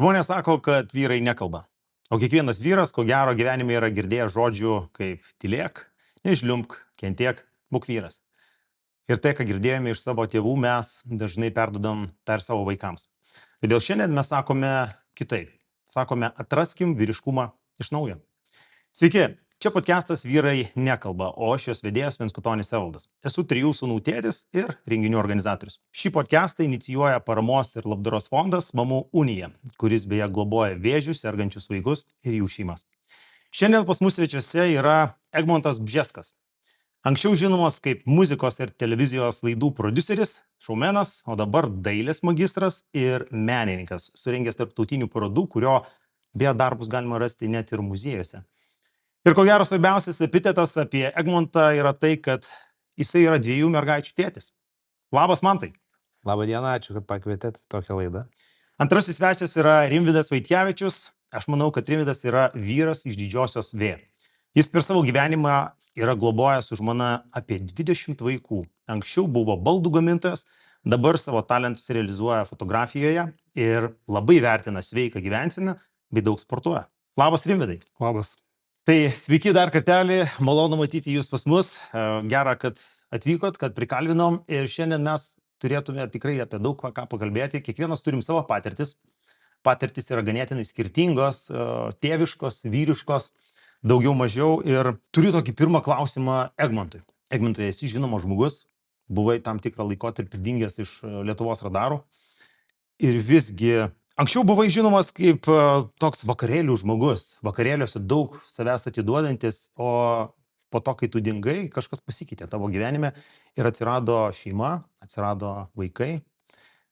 Žmonės sako, kad vyrai nekalba. O kiekvienas vyras, ko gero, gyvenime yra girdėjęs žodžių kaip tylėk, nežliumbk, kentiek, būk vyras. Ir tai, ką girdėjome iš savo tėvų, mes dažnai perdodam tą ir savo vaikams. Todėl šiandien mes sakome kitaip. Sakome, atraskim vyriškumą iš naujo. Sveiki, čia podcastas Vyrai nekalba, o aš jos vedėjas Venskutonis Evaldas. Esu 3 sūnų tėtis ir renginių organizatorius. Šį podcastą inicijuoja paramos ir labdaros fondas Mamų Unija, kuris beje globoja vėžių sergančius vaikus ir jų šeimas. Šiandien pas mus svečiuose yra Egmontas Bžeskas. Anksčiau žinomas kaip muzikos ir televizijos laidų prodiuseris, šoumenas, o dabar dailės magistras ir menininkas, surengęs tarptautinių parodų, kurio beje darbus galima rasti net ir muziejuose. Ir ko gero svarbiausias epitetas apie Egmontą yra tai, kad jisai yra 2 mergaičių tėtis. Labas, Mantai. Labą dieną, ačiū, kad pakvietėte tokią laidą. Antrasis svečias yra Rimvydas Vaitkevičius. Aš manau, kad Rimvydas yra vyras iš didžiosios V. Jis per savo gyvenimą yra globojęs su žmona apie 20 vaikų. Anksčiau buvo baldų gamintojas, dabar savo talentus realizuoja fotografijoje ir labai vertina sveiką gyvenseną bei daug sportuoja. Labas, Rimvydai. Labas. Tai sveiki dar kartelį, malonu matyti jūs pas mus, gera, kad atvykot, kad prikalbinom ir šiandien mes turėtume tikrai apie daug ką pakalbėti, kiekvienas turim savo patirtis, patirtis yra ganėtinai skirtingos, tėviškos, vyriškos, daugiau mažiau ir turiu tokį pirmą klausimą Egmontui. Egmontai, esi žinomas žmogus, buvai tam tikrą laikotarpį dingęs iš Lietuvos radarų ir visgi anksčiau buvai žinomas kaip toks vakarėlių žmogus, vakarėliuose daug savęs atiduodantis, o po to, kai tu dingai, kažkas pasikeitė tavo gyvenime ir atsirado šeima, atsirado vaikai.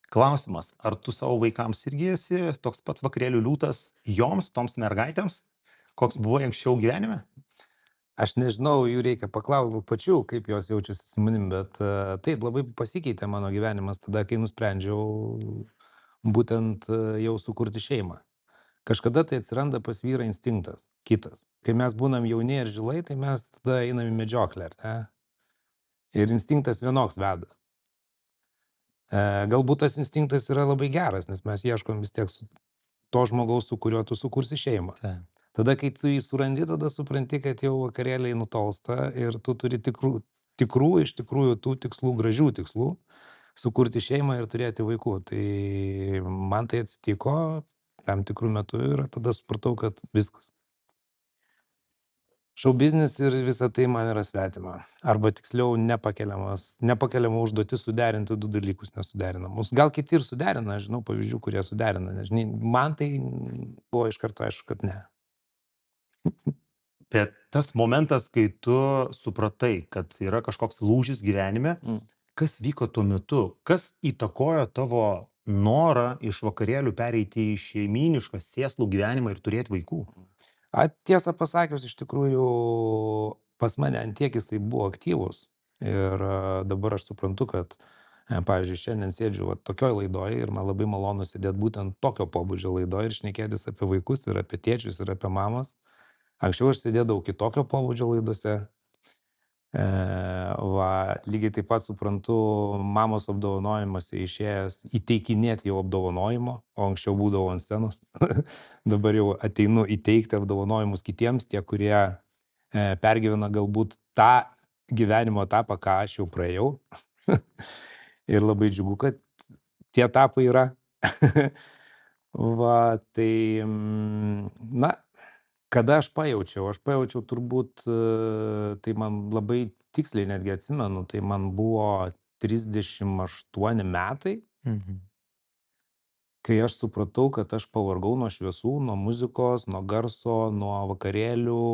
Klausimas, ar tu savo vaikams irgi esi toks pats vakarėlių liūtas joms, toms mergaitėms, koks buvai anksčiau gyvenime? Aš nežinau, jų reikia paklausti pačių, kaip jos jaučiasi su manim, bet taip labai pasikeitė mano gyvenimas tada, kai nusprendžiau būtent jau sukurti šeimą. Kažkada tai atsiranda pas vyrą instinktas, kitas. Kai mes būnam jauni ir žilai, tai mes tada einam į medžioklę, ne? Ir instinktas vienoks veda. Galbūt tas instinktas yra labai geras, nes mes ieškom vis tiek to žmogaus, su kuriuo tu sukursi šeimą. Tai. Tada, kai tu jį surandi, tada supranti, kad jau vakarėliai nutolsta ir tu turi iš tikrųjų tų tikslų, gražių tikslų, sukurti šeimą ir turėti vaikų. Tai man tai atsitiko tam tikrų metų ir tada supratau, kad viskas. Šou biznis ir visa tai man yra svetima. Arba tiksliau nepakeliama užduotis suderinti 2 dalykus nesuderinamus. Gal kiti ir suderina, aš žinau pavyzdžių, kurie suderina. Nežinai, man tai buvo iš karto aišku, kad ne. Bet tas momentas, kai tu supratai, kad yra kažkoks lūžis gyvenime, kas vyko tuo metu, kas įtakojo tavo norą iš vakarėlių pereiti į šeimynišką sėslų gyvenimą ir turėti vaikų? Tiesą pasakius, iš tikrųjų, pas mane ant tiek jisai buvo aktyvus ir dabar aš suprantu, kad, pavyzdžiui, šiandien sėdžiu tokioj laidoj ir man labai malonu sėdėti būtent tokio pobūdžio laidoj ir šnekėtis apie vaikus ir apie tėčius ir apie mamas. Anksčiau aš sėdėdavau kitokio pobūdžio laidose. Lygiai taip pat suprantu, mamos apdovanojimuose išėjęs įteikinėti jau apdovanojimo, o anksčiau būdavo ant scenos. Dabar jau ateinu įteikti apdovanojimus kitiems, tie, kurie pergyvena galbūt tą gyvenimo etapą, ką aš jau praėjau. Ir labai džiugu, kad tie etapai yra. Tai, kada aš pajaučiau turbūt, tai man labai tiksliai netgi atsimenu, tai man buvo 38 metai, kai aš supratau, kad aš pavargau nuo šviesų, nuo muzikos, nuo garso, nuo vakarėlių.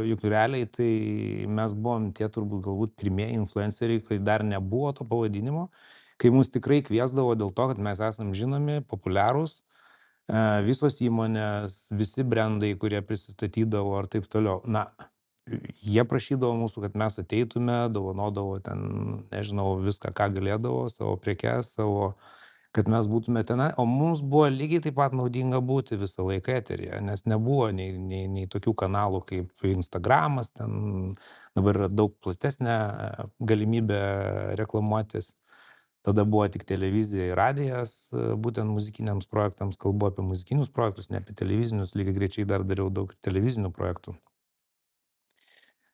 Juk realiai tai mes buvom tie turbūt galbūt pirmieji influenceriai, kai dar nebuvo to pavadinimo, kai mus tikrai kviesdavo dėl to, kad mes esam žinomi, populiarūs. Visos įmonės, visi brandai, kurie prisistatydavo ar taip toliau. Jie prašydavo mūsų, kad mes ateitume, dovanodavo ten, nežinau, viską, ką galėdavo, savo prekes, kad mes būtume tenai. O mums buvo lygiai taip pat naudinga būti visą laiką eteryje, nes nebuvo nei tokių kanalų kaip Instagramas, ten dabar yra daug platesnė galimybė reklamuotis. Tada buvo tik televizija ir radijas, būtent muzikiniams projektams, kalbu apie muzikinius projektus, ne apie televizinius, lygiagrečiai dar dariau daug televizinių projektų.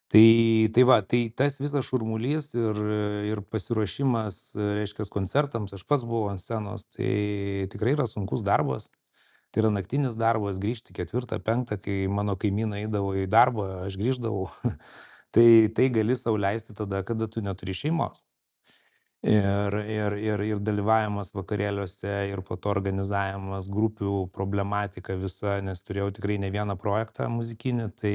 Tai va, tai tas visas šurmulys ir pasiruošimas, reiškias, koncertams, aš pats buvau ant scenos, tai tikrai yra sunkus darbas. Tai yra naktinis darbas, grįžti 4, 5, kai mano kaimynai eidavo į darbą, aš grįždavau. Tai gali sau leisti tada, kada tu neturi šeimos. Ir dalyvavimas vakarėliuose, ir po to organizavimas, grupių problematika visa, nes turėjau tikrai ne vieną projektą muzikinį, tai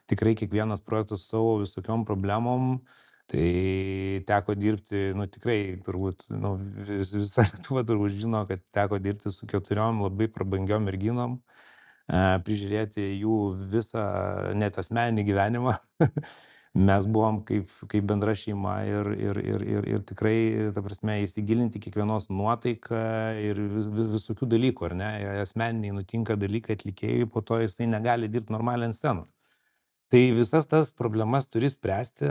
tikrai kiekvienas projektas su savo visokiom problemom, tai teko dirbti, nu tikrai turbūt, nu, visa Lietuva turbūt žino, kad teko dirbti su 4 labai prabangiom merginom, prižiūrėti jų visą net asmeninį gyvenimą. Mes buvom kaip bendra šeima ir tikrai, ta prasme, įsigilinti kiekvienos nuotaiką ir visokių dalykų, ar ne? Asmeniniai nutinka dalykai atlikėjui, po to jisai negali dirbt normaliai ant scenos. Tai visas tas problemas turi spręsti,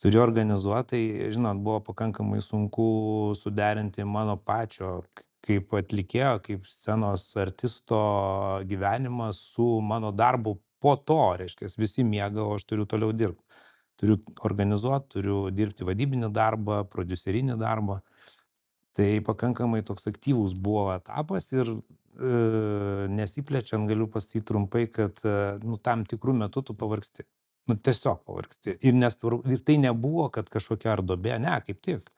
turi organizuot, tai žinot, buvo pakankamai sunku suderinti mano pačio kaip atlikėjo, kaip scenos artisto gyvenimą su mano darbu po to, reiškias, visi miega, o aš turiu toliau dirbt. Turiu organizuot, turiu dirbti vadybinį darbą, prodiuserinį darbą. Tai pakankamai toks aktyvus buvo etapas ir, nesiplečiant galiu pasakyt trumpai, kad, nu, tam tikru metu tu pavargsti. Nu, tiesiog pavargsti. Ir tai nebuvo, kad kažkokia ar duobė, ne, kaip tik.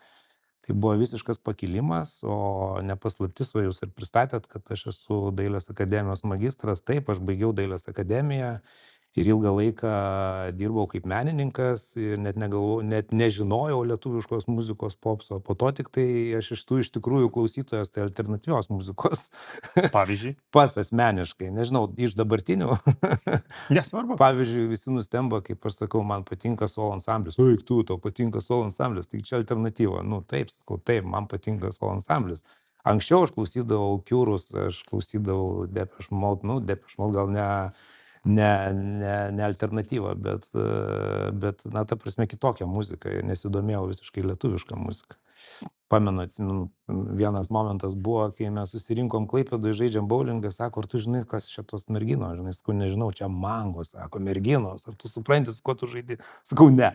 Tai buvo visiškas pakilimas, o ne paslaptis, va jūs ir pristatėt, kad aš esu dailės akademijos magistras. Taip, aš baigiau dailės akademiją ir ilgą laiką dirbau kaip menininkas ir net nežinojau lietuviškos muzikos popso. Po to tiktai aš iš tikrųjų klausytojas tai alternatyvios muzikos. Pavyzdžiui, Pats asmeniškai, nežinau, iš dabartinių. nesvarbu. Pavyzdžiui, visi nustemba, kaip aš sakau, man patinka solo ansamblis. Eik tu, tau patinka solo ansamblis, tai čia alternatyva. Nu taip, sakau, taip, man patinka solo ansamblis. Anksčiau aš klausydavau Kiurus, aš klausydavau Depeche Mode, nu, Depeche Mode gal ne alternatyva, bet, na, ta prasme, kitokia muzika ir nesidomėjau visiškai lietuviška muzika. Pamenu, atsimenu, vienas momentas buvo, kai mes susirinkom Klaipėdoj, žaidžiam boulingą, sako, ar tu žinai, kas čia tos merginos, žinai, sakau, nežinau, čia Mango, sako, merginos, ar tu supranti, su kuo tu žaidi? Sakau, ne.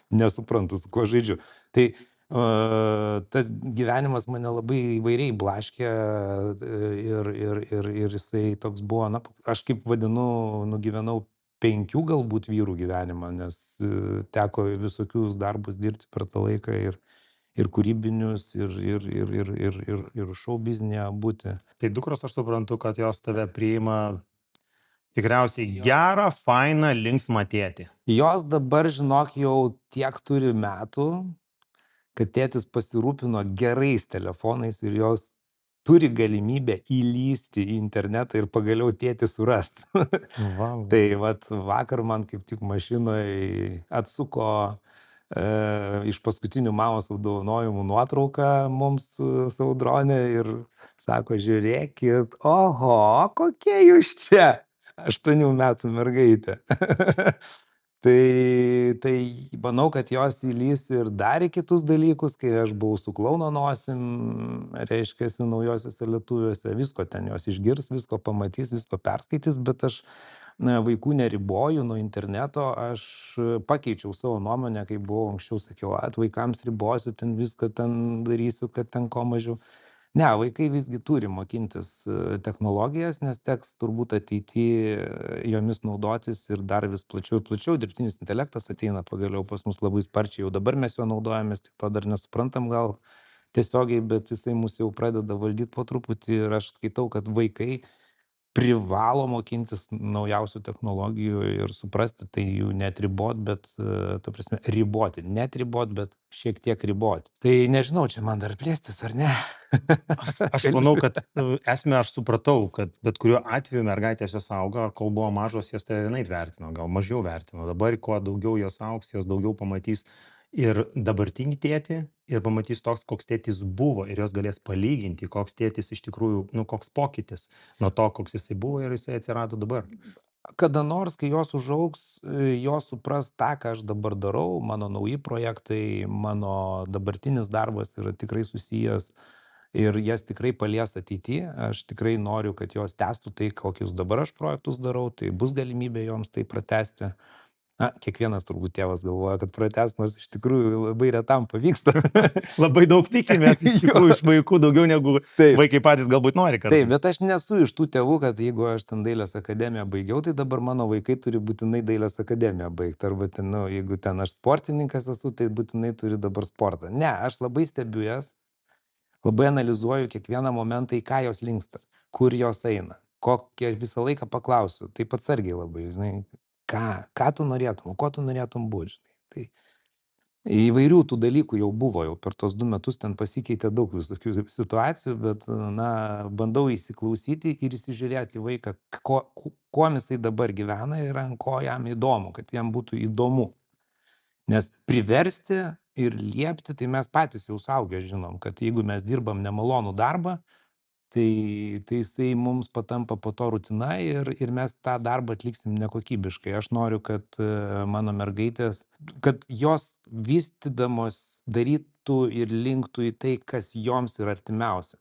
Nesuprantu, su kuo žaidžiu. Tai tas gyvenimas mane labai įvairiai blaškė, ir jisai toks buvo, na, aš kaip vadinu, nugyvenau 5 galbūt vyrų gyvenimą, nes teko visokius darbus dirbti per tą laiką ir kūrybinius, ir šou biznyje būti. Tai dukros, aš suprantu, kad jos tave priima tikriausiai gerą, fainą, linksmą tėtį. Jos dabar, žinok, jau tiek turi metų, kad tėtis pasirūpino gerais telefonais ir jos turi galimybę įlįsti į internetą ir pagaliau tėtį surast. Va, Tai vat vakar man kaip tik mašinoj atsuko iš paskutinių mamos apdovanojimų nuotrauką mums su Audrone ir sako, žiūrėkit, oho, kokie jūs čia, 8 metų mergaitė. Tai manau, kad jos įlįs ir dar į kitus dalykus, kai aš buvau su klouno nosim, reiškiasi, Naujosiuose Lietuviuose, visko ten jos išgirs, visko pamatys, visko perskaitys, bet aš vaikų neriboju nuo interneto, aš pakeičiau savo nuomonę, kai buvau anksčiau, sakiau, vaikams ribosiu, ten viską ten darysiu, kad ten ko mažiau. Ne, vaikai visgi turi mokintis technologijas, nes teks turbūt ateity jomis naudotis ir dar vis plačiau ir plačiau. Dirbtinis intelektas ateina pagaliau pas mus labai sparčiai, jau dabar mes juo naudojamės, tik to dar nesuprantam gal tiesiogiai, bet jisai mus jau pradeda valdyt po truputį ir aš skaitau, kad vaikai privalo mokintis naujausių technologijų ir suprasti, tai jų net ribot, bet, ta prasme, riboti. Net ribot, bet šiek tiek riboti. Tai nežinau, čia man dar plėstis ar ne. aš manau, kad esmę aš supratau, kad bet kuriuo atveju mergaitės jos auga, kol buvo mažos, jos tave vienaip vertino, gal mažiau vertino. Dabar, kuo daugiau jos augs, jos daugiau pamatys ir dabartinį tėtį, ir pamatys toks, koks tėtis buvo, ir jos galės palyginti, koks tėtis iš tikrųjų, nu, koks pokytis nuo to, koks jisai buvo ir jisai atsirado dabar. Kada nors, kai jos užaugs, jos supras tą, ką aš dabar darau, mano nauji projektai, mano dabartinis darbas yra tikrai susijęs ir jas tikrai palies ateity. Aš tikrai noriu, kad jos tęstų tai, kokius dabar aš projektus darau, tai bus galimybė joms tai pratęsti. Na, kiekvienas turbūt tėvas galvoja, kad pratęs, nors iš tikrųjų labai retam pavyksta. Labai daug tikimės iš Jo. tikrųjų iš vaikų, daugiau negu Taip. vaikai patys galbūt nori Taip, kartais. bet aš nesu iš tų tėvų, kad jeigu aš ten dailės akademiją baigiau, tai dabar mano vaikai turi būtinai dailės akademiją baigti. Arba ten, nu, jeigu ten aš sportininkas esu, tai būtinai turi dabar sportą. Ne, aš labai stebiu jas, labai analizuoju kiekvieną momentą, į ką jos linksta, kur jos eina, kokie visą laiką paklausiu, taip atsargiai labai, žinai, ką tu norėtum, kuo tu norėtum būti, žinai. Tai įvairių tų dalykų jau buvo, jau per tos 2 metus ten pasikeitė daug visokių situacijų, bet, na, bandau įsiklausyti ir įsižiūrėti į vaiką, kuom jisai dabar gyvena ir ant ko jam įdomu, kad jam būtų įdomu. Nes priversti ir liepti, tai mes patys jau suaugę žinom, kad jeigu mes dirbam nemalonų darbą, tai jisai mums patampa po to rutina ir mes tą darbą atliksim nekokybiškai. Aš noriu, kad mano mergaitės, kad jos vystydamos darytų ir linktų į tai, kas joms yra artimiausia.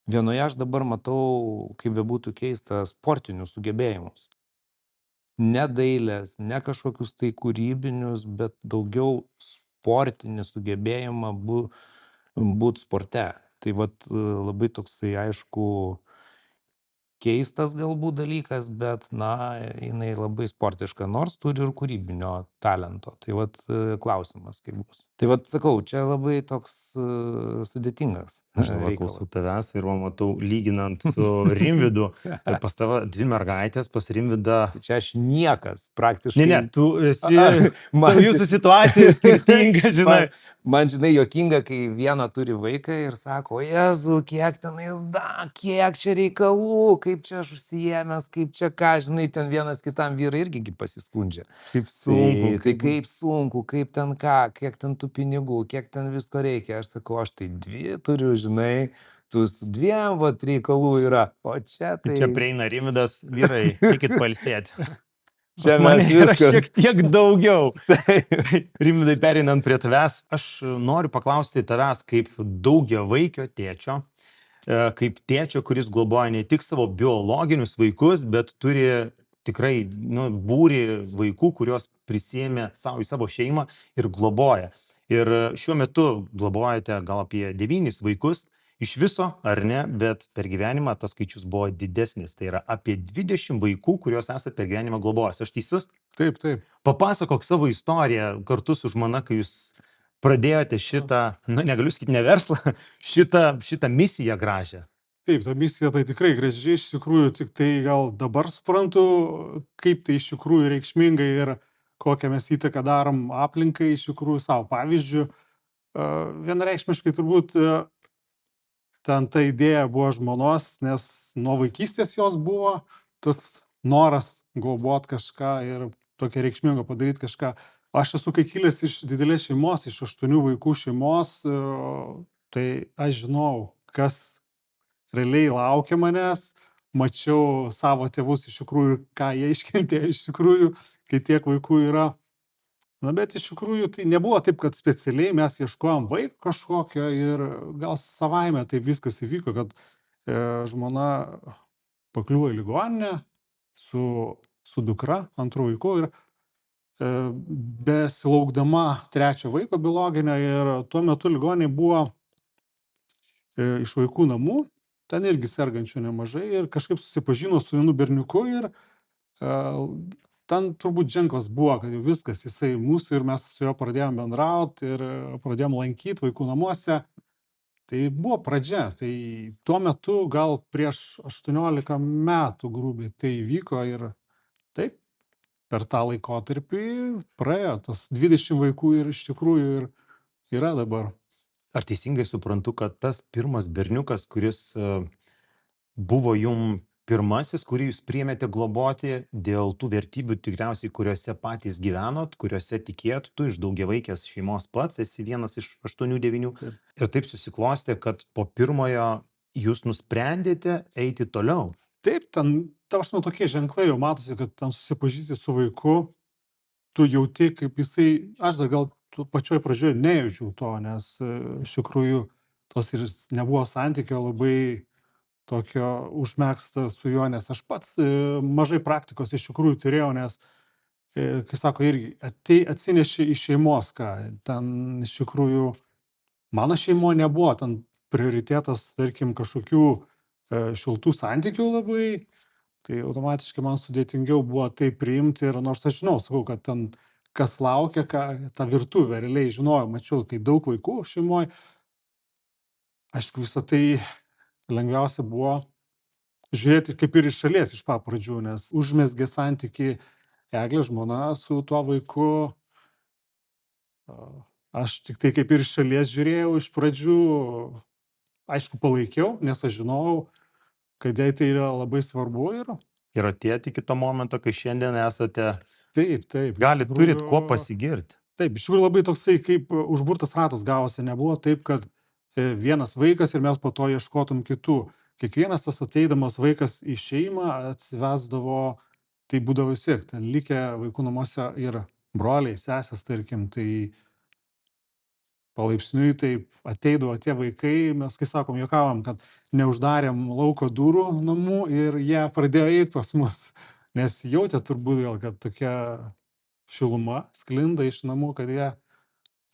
Vienoje aš dabar matau, kaip bebūtų keista, sportinius sugebėjimus. Ne dailės, ne kažkokius tai kūrybinius, bet daugiau sportinį sugebėjimą būt sporte. Tai vat labai toksai, aišku, keistas galbūt dalykas, bet, na, jinai labai sportiška, nors turi ir kūrybinio talento. Tai vat klausimas, kaip bus. Tai vat sakau, čia labai toks sudėtingas Aš dabar reikalas. klausau tavęs ir man matau, lyginant su Rimvydu, pas tave 2 mergaitės, pas Rimvydą. Tai čia aš niekas praktiškai. Ne, tu esi, jūsų situacija skirtinga, žinai. Man, žinai, juokinga, kai viena turi vaiką ir sako, Jėzu, kiek tenais kiek čia reikalų, kaip čia aš užsiėmęs, kaip čia ką, žinai, ten vienas kitam vyrai irgi pasiskundžia. Kaip sunku. Tai kaip sunku, kaip ten ką, kiek ten tų pinigų, kiek ten visko reikia. Aš sakau, aš tai 2 turiu, žinai, tu su 2 vat reikalų yra, o čia tai... Čia prieina Rimvydas, vyrai, eikit pailsėti. Čia Pas mane mes yra viską- šiek tiek daugiau. Rimvydai, pereinant prie tavęs, aš noriu paklausti tavęs kaip daugiavaikio tėčio, kaip tėčio, kuris globoja ne tik savo biologinius vaikus, bet turi tikrai būrį vaikų, kuriuos prisėmė į savo šeimą ir globoja. Ir šiuo metu globojate gal apie 9 vaikus. Iš viso, ar ne, bet per gyvenimą tas skaičius buvo didesnis. Tai yra apie 20 vaikų, kuriuos esate per gyvenimą globojęs. Aš teisus? Taip, taip. Papasakok savo istoriją kartu su žmona, kai jūs pradėjote šitą, negaliu sakyti ne verslą, šitą misiją gražią. Taip, ta misija tai tikrai gražiai, iš tikrųjų, tik tai gal dabar suprantu, kaip tai iš tikrųjų reikšmingai ir kokią mes įtaką darom aplinkai, iš tikrųjų savo pavyzdžių. Vienareikšmiškai turbūt ten ta idėja buvo žmonos, nes nuo vaikystės jos buvo toks noras globot kažką ir tokia reikšminga padaryti kažką. Aš esu kai kilęs iš didelės šeimos, iš 8 vaikų šeimos, tai aš žinau, kas realiai laukia manęs, mačiau savo tėvus iš tikrųjų, ką jie iškentėjo iš tikrųjų, kai tiek vaikų yra. Na, bet iš tikrųjų tai nebuvo taip, kad specialiai mes ieškojom vaiko kažkokio ir gal savaime taip viskas įvyko, kad žmona pakliuvo į ligoninę su dukra, 2 vaiku ir besilaukdama 3 vaiko biologinio ir tuo metu ligoninėje buvo iš vaikų namų, ten irgi sergančių nemažai ir kažkaip susipažino su vienu berniuku ir ten turbūt ženklas buvo, kad jau viskas, jisai mūsų ir mes su juo pradėjom bendrauti ir pradėjom lankyti vaikų namuose. Tai buvo pradžia, tai tuo metu gal prieš 18 metų grubiai tai įvyko ir taip, per tą laikotarpį praėjo tas 20 vaikų ir iš tikrųjų ir yra dabar. Ar teisingai suprantu, kad tas pirmas berniukas, kuris buvo jum pirmasis, kurį jūs priėmėte globoti dėl tų vertybių tikriausiai, kuriuose patys gyvenot, kuriuose tikėjot, tu iš daugiavaikės šeimos pats esi vienas iš 8-9. Taip. Ir taip susiklostė, kad po pirmojo jūs nusprendėte eiti toliau. Taip, ten, ta prasme, tokie ženklai jau matosi, kad ten susipažįsti su vaiku, tu jauti, kaip jisai, aš dar gal pačioj pradžioj nejaučiau to, nes iš tikrųjų tos ir nebuvo santykio labai tokio užmegzta su juo, nes aš pats mažai praktikos iš tikrųjų turėjau, nes, kaip sako, irgi atsineši iš šeimos, ką ten iš tikrųjų mano šeimoje nebuvo ten prioritetas, tarkim, kažkokių šiltų santykių labai, tai automatiškai man sudėtingiau buvo tai priimti ir nors aš žinau, sakau, kad ten kas laukia, ką tą virtuvę realiai žinojau, mačiau, kai daug vaikų šeimoje, aišku, visą tai lengviausia buvo žiūrėti kaip ir iš šalies iš pat pradžių, nes užmezgė santyki Eglė žmona su tuo vaiku. Aš tik tai kaip ir iš šalies žiūrėjau iš pradžių, aišku, palaikiau, nes aš žinojau, kad jai tai yra labai svarbu Ir atėjot iki to momento, kai šiandien esate, taip, iš turit kuo tikrųjų- pasigirti. Taip, iš tikrųjų labai toksai kaip užburtas ratas gavosi, nebuvo taip, kad vienas vaikas ir mes po to ieškotum kitų. Kiekvienas tas ateidamas vaikas į šeimą atsivesdavo, tai būdavo vis tiek, ten likę vaikų namuose ir broliai, sesės, tarkim, tai palaipsniui taip ateidavo tie vaikai, mes, kai sakom, juokavom, kad neuždarėm lauko durų namų ir jie pradėjo eit pas mus, nes jautė turbūt gal, kad tokia šiluma sklinda iš namų, kad jie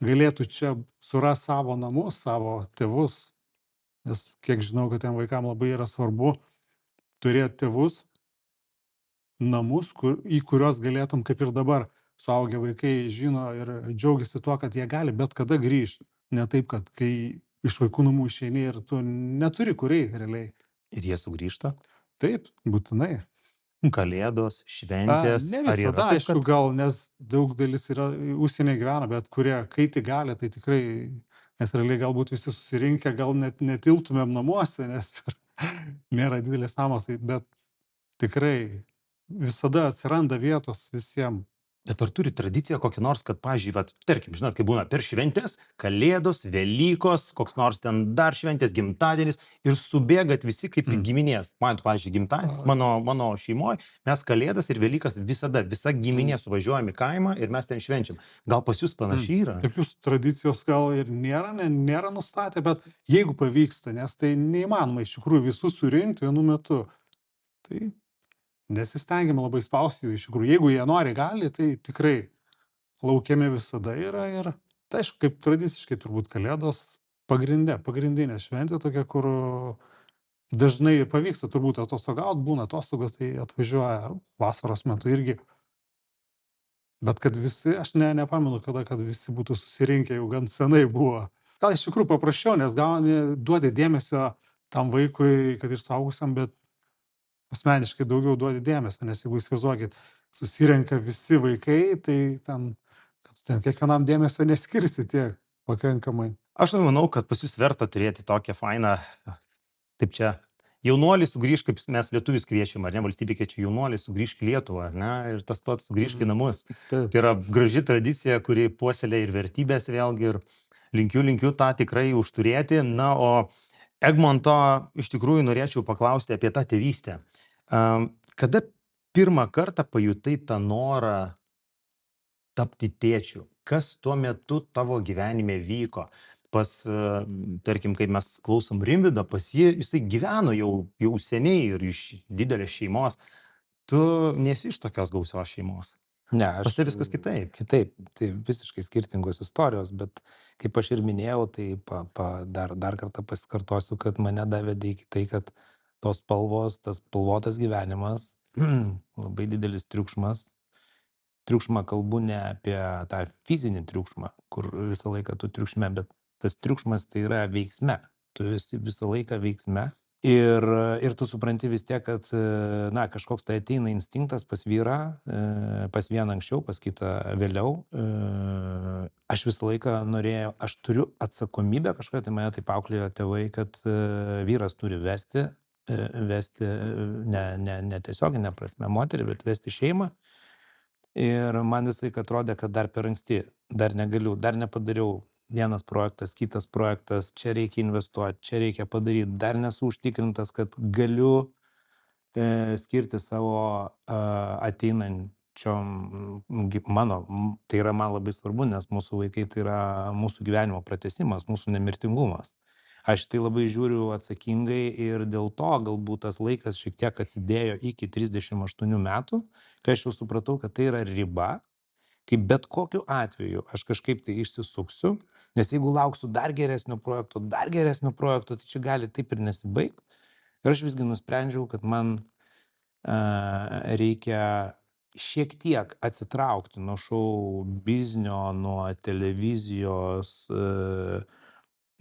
galėtų čia surast savo namus, savo tėvus, nes kiek žinau, kad tiem vaikam labai yra svarbu turėti tėvus, namus, į kuriuos galėtum, kaip ir dabar, suaugę vaikai žino ir džiaugiasi tuo, kad jie gali bet kada grįžti. Ne taip, kad kai iš vaikų namų išeini ir tu neturi kur eiti realiai. Ir jie sugrįžta. Taip, būtinai. Kalėdos, šventės. Ne Ar yra visada, taip, aišku, kad gal, nes daug dalis yra užsienyje gyvena, bet kurie, kai tik gali, tai tikrai, nes realiai galbūt visi susirinkę, gal net netiltumėm namuose, nes nėra didelės namas, bet tikrai visada atsiranda vietos visiems. Bet ar turi tradiciją kokią nors, kad, pavyzdžiui, vat, tarkim, žinot, kai būna per šventės, Kalėdos, Velykos, koks nors ten dar šventės, gimtadienis ir subėgat visi kaip giminės. Man, pavyzdžiui, gimtadienį, mano šeimoje, mes Kalėdas ir Velykas visada, visa giminė suvažiuojam į kaimą ir mes ten švenčiam. Gal pas jūs panašiai yra? Tokius tradicijos gal ir nėra nustatę, bet jeigu pavyksta, nes tai neįmanoma iš tikrųjų visus surinkti vienu metu, tai nesistengiame labai spausti jų iš tikrųjų. Jeigu jie nori, gali, tai tikrai laukiami visada yra ir tai aišku, kaip tradiciškai turbūt Kalėdos pagrindinė šventė tokia, kur dažnai ir pavyksta turbūt atostogaut, būna atostogos, tai atvažiuoja vasaros metu irgi. Bet kad visi, aš nepamenu kada, kad visi būtų susirinkę, jau gan senai buvo. Gal iš tikrųjų paprasčiau, nes duodi dėmesio tam vaikui, kad ir suaugusiam, bet asmeniškai daugiau duodi dėmesio, nes jeigu įsivaizduokit, susirenka visi vaikai, tai ten kiekvienam dėmesio neskirsi tiek pakankamai. Aš manau, kad pas jūs verta turėti tokią fainą, taip čia, jaunuolį sugrįžk, kaip mes lietuvis kviečiam, ar ne, valstybė kviečia jaunuolį sugrįžk į Lietuvą, ar ne, ir tas pats sugrįžk į namus. Taip. Tai yra graži tradicija, kuri puoselė ir vertybės vėlgi, ir linkiu tą tikrai užturėti. Na, o Egmonto iš tikrųjų norėčiau paklausti apie tą tėvystę. Kada pirmą kartą pajutai tą norą tapti tėčiu? Kas tuo metu tavo gyvenime vyko? Tarkim, kai mes klausom Rimvydą, pas jisai gyveno jau seniai ir iš didelės šeimos. Tu nesi iš tokios gausios šeimos. Ne, Pas tai viskas kitaip. Kitaip, tai visiškai skirtingos istorijos, bet kaip aš ir minėjau, tai dar kartą pasikartosiu, kad mane davedė iki tai, kad tos spalvos, tas spalvotas gyvenimas, labai didelis triukšmas. Triukšmą kalbu ne apie tą fizinį triukšmą, kur visą laiką tu triukšme, bet tas triukšmas tai yra veiksme. Tu esi visą laiką veiksme. Ir tu supranti vis tiek, kad, na, kažkoks tai ateina instinktas pas vyrą, pas vieną anksčiau, pas kitą vėliau. Aš visą laiką norėjau, aš turiu atsakomybę kažkokią, tai mane taip auklėjo tėvai, kad vyras turi vesti ne tiesioginė prasme moterį, bet vesti šeimą. Ir man visą laiką atrodė, kad dar per anksti, dar negaliu, dar nepadariau. Vienas projektas, kitas projektas, čia reikia investuoti, čia reikia padaryti, dar nesu užtikrintas, kad galiu skirti savo ateinančiom tai yra man labai svarbu, nes mūsų vaikai tai yra mūsų gyvenimo pratęsimas, mūsų nemirtingumas. Aš tai labai žiūriu atsakingai ir dėl to galbūt tas laikas šiek tiek atsidėjo iki 38 metų, kai aš jau supratau, kad tai yra riba, kai bet kokiu atveju aš kažkaip tai išsisuksiu, nes jeigu lauksiu dar geresnio projekto, tai čia gali taip ir nesibaigti. Ir aš visgi nusprendžiau, kad man reikia šiek tiek atsitraukti nuo šou biznio, nuo televizijos,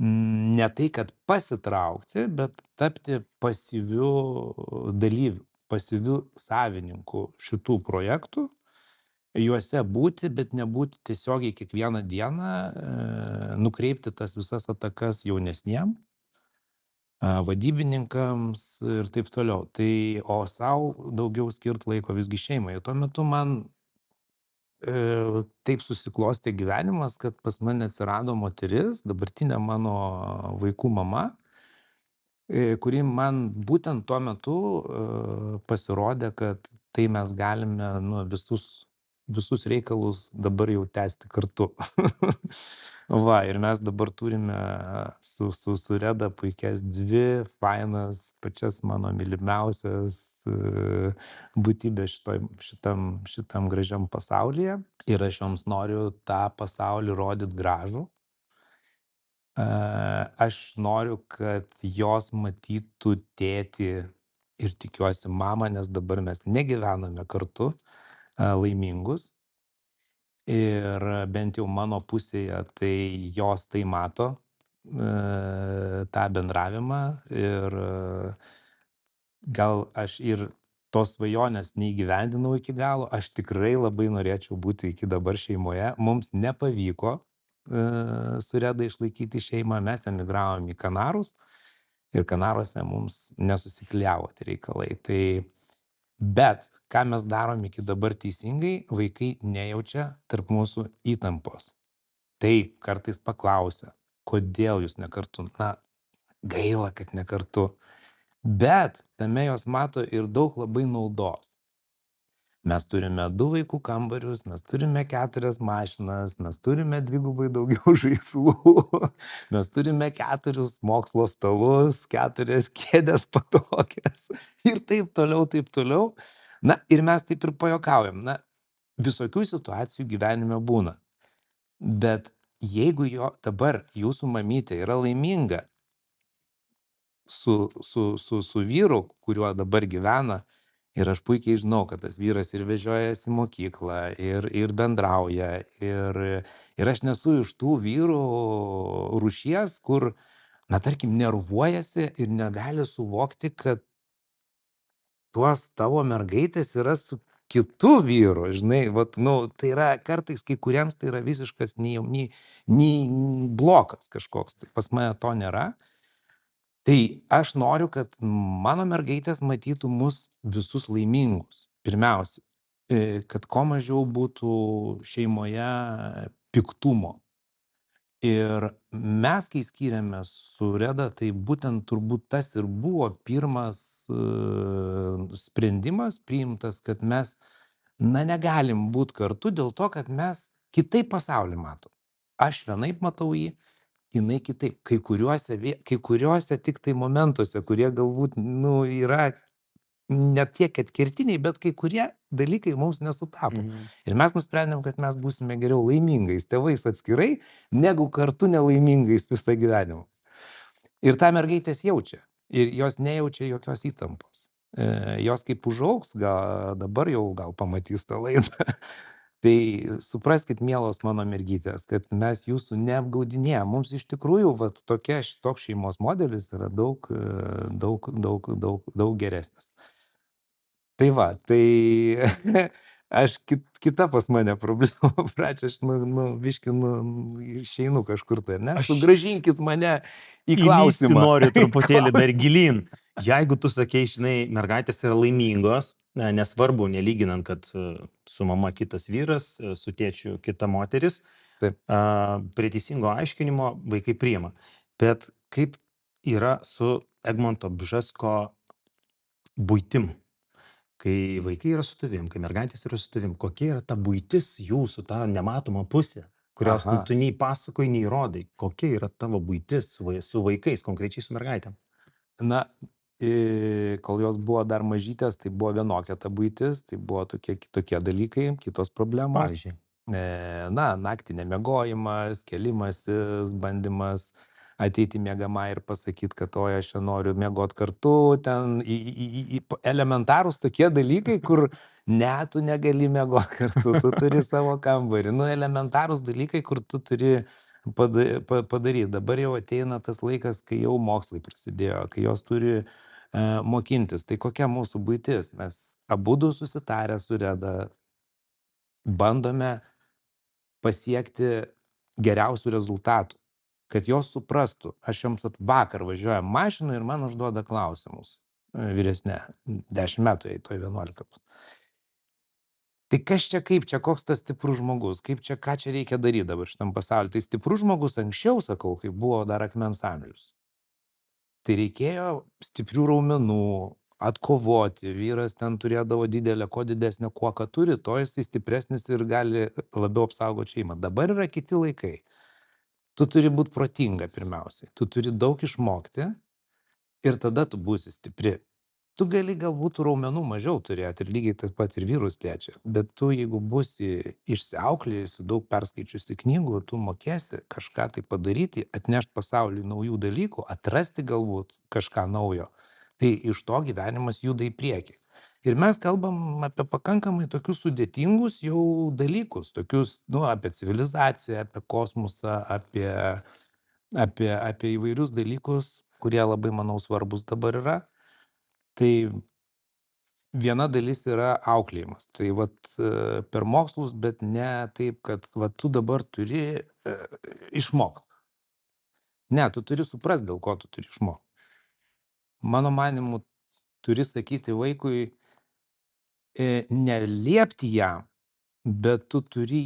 ne tai, kad pasitraukti, bet tapti pasyviu dalyviu, pasyviu savininku šitų projektų, juose būti, bet nebūti tiesiogiai kiekvieną dieną, nukreipti tas visas atakas jaunesniem, vadybininkams ir taip toliau. Tai, o sau daugiau skirt laiko visgi šeimai. Tuo metu man taip susiklostė gyvenimas, kad pas mane atsirado moteris, dabartinė mano vaikų mama, kuri man būtent tuo metu pasirodė, kad tai mes galime visus reikalus dabar jau tęsti kartu. Va, ir mes dabar turime su Reda puikias dvi fainas, pačias mano mylimiausias būtybės šitam gražiam pasaulyje. Ir aš joms noriu tą pasaulį rodyt gražų. Aš noriu, kad jos matytų tėtį ir tikiuosi mamą, nes dabar mes negyvename kartu, laimingus. Ir bent jau mano pusėje, tai jos tai mato, tą bendravimą. Ir gal aš ir tos svajonės neįgyvendinau iki galo, aš tikrai labai norėčiau būti iki dabar šeimoje. Mums nepavyko su Reda išlaikyti šeimą, mes emigravom į Kanarus ir Kanaruose mums nesusikliavo tie reikalai. Bet ką mes darom iki dabar teisingai, vaikai nejaučia tarp mūsų įtampos. Taip, kartais paklausia, kodėl jūs ne kartu? Na, gaila, kad ne kartu. Bet tame jos mato ir daug labai naudos. Mes turime 2 vaikų kambarius, mes turime 4 mašinas, mes turime 2 daugiau žaislų, mes turime 4 mokslo stalus, 4 kėdės patogias ir taip toliau. Na, ir mes taip ir pajuokaujam. Na, visokių situacijų gyvenime būna. Bet jeigu dabar jūsų mamytė yra laiminga su vyru, kuriuo dabar gyvena, ir aš puikiai žinau, kad tas vyras ir vežiojasi į mokyklą, ir bendrauja, ir aš nesu iš tų vyrų rūšies, kur, na, tarkim, nervuojasi ir negali suvokti, kad tuos tavo mergaitės yra su kitu vyru, žinai, vat, tai yra kartais kai kuriems tai yra visiškas nei blokas kažkoks, tai pas mane to nėra. Tai aš noriu, kad mano mergaitės matytų mus visus laimingus, pirmiausia, kad kuo mažiau būtų šeimoje piktumo. Ir mes, kai skyrėmės su Reda, tai būtent turbūt tas ir buvo pirmas sprendimas priimtas, kad mes, negalim būti kartu dėl to, kad mes kitaip pasaulį matom. Aš vienaip matau jį, jinai kitaip. Kai kuriuose tik tai momentuose, kurie galbūt, yra ne tiek, kad kertiniai, bet kai kurie dalykai mums nesutapo. Ir mes nusprendėm, kad mes būsime geriau laimingais tėvais atskirai, negu kartu nelaimingais visą gyvenimą. Ir tą mergaitės jaučia. Ir jos nejaučia jokios įtampos. Jos kaip užaugs, dabar jau gal pamatys tą laidą. Tai supraskit, mielos mano mergytės, kad mes jūsų neapgaudinėjam. Mums iš tikrųjų toks šeimos modelis yra daug geresnis. Tai va, aš kita pas mane problema, pradžia, aš biškį išeinu kažkur tai, ne? Sugrąžinkit mane į klausimą. Noriu truputėlį dar gilyn. Jeigu tu sakei, žinai, mergaitės yra laimingos, nesvarbu, nelyginant, kad su mama kitas vyras, su tėčiu kita moteris, taip, prie teisingo aiškinimo vaikai priima. Bet kaip yra su Egmonto Bžesko buitim? kai vaikai yra su tavim, kai mergaitės yra su tavim, kokia yra ta buitis jūsų, ta nematoma pusė, kurios Aha. tu nei pasakoji, nei rodai. Kokia yra tavo buitis su vaikais, konkrečiai su mergaitėm? Na, kol jos buvo dar mažytės, tai buvo vienokia ta buitis, tai buvo tokie kitokie dalykai, kitos problemos. Pavyzdžiui. Na, naktį nemiegojimas, kėlimasis, bandymas ateiti miegamą ir pasakyti, kad oi, aš čia noriu miegot kartu, ten elementarūs tokie dalykai, kur ne, tu negali miegot kartu, tu turi savo kambarį. Nu, elementarūs dalykai, kur tu turi padaryti. Dabar jau ateina tas laikas, kai jau mokslai prasidėjo, kai jos turi mokintis. Tai kokia mūsų buitis? Mes abudu susitarę su Reda bandome pasiekti geriausių rezultatų, kad jos suprastų. Aš joms vakar važiuoju mašinų ir man užduoda klausimus. Vyresnė, 10 metų, jai toj 11 bus. Tai kas čia, kaip čia, koks tas stiprus žmogus, kaip čia, ką čia reikia daryti dabar šitam pasauliu. Tai stiprus žmogus anksčiau, sakau, kai buvo dar akmens amžius. Tai reikėjo stiprių raumenų, atkovoti, vyras ten turėdavo didelę, kuo didesnę kuoką turi, to jisai stipresnis ir gali labiau apsaugoti šeimą. Dabar yra kiti laikai. Tu turi būti protinga pirmiausiai, tu turi daug išmokti ir tada tu būsi stipri. Tu gali galbūt raumenų mažiau turėti ir lygiai taip pat ir vyrus liečia, bet tu jeigu būsi išsiauklėjusi, daug perskaičiusi knygų, tu mokėsi kažką tai padaryti, atnešti pasauliui naujų dalykų, atrasti galbūt kažką naujo. Tai iš to gyvenimas juda į priekį. Ir mes kalbam apie pakankamai tokius sudėtingus jau dalykus, tokius, nu, apie civilizaciją, apie kosmosą, apie įvairius dalykus, kurie labai, manau, svarbus dabar yra. Tai viena dalis yra auklėjimas. Tai vat per mokslus, bet ne taip, kad vat tu dabar turi išmokti. Ne, tu turi suprasti, dėl ko tu turi išmokti. Mano manimu, turi sakyti vaikui, neliepti jam, bet tu turi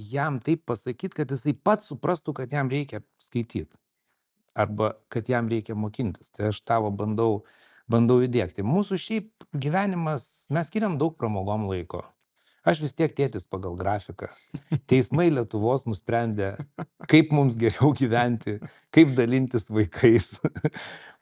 jam taip pasakyti, kad jisai pats suprastų, kad jam reikia skaityti. Arba kad jam reikia mokintis. Tai aš tavo bandau įdiegti. Mūsų šiaip gyvenimas, mes skiriam daug pramogom laiko. Aš vis tiek tėtis pagal grafiką. Teismai Lietuvos nusprendė, kaip mums geriau gyventi, kaip dalintis vaikais.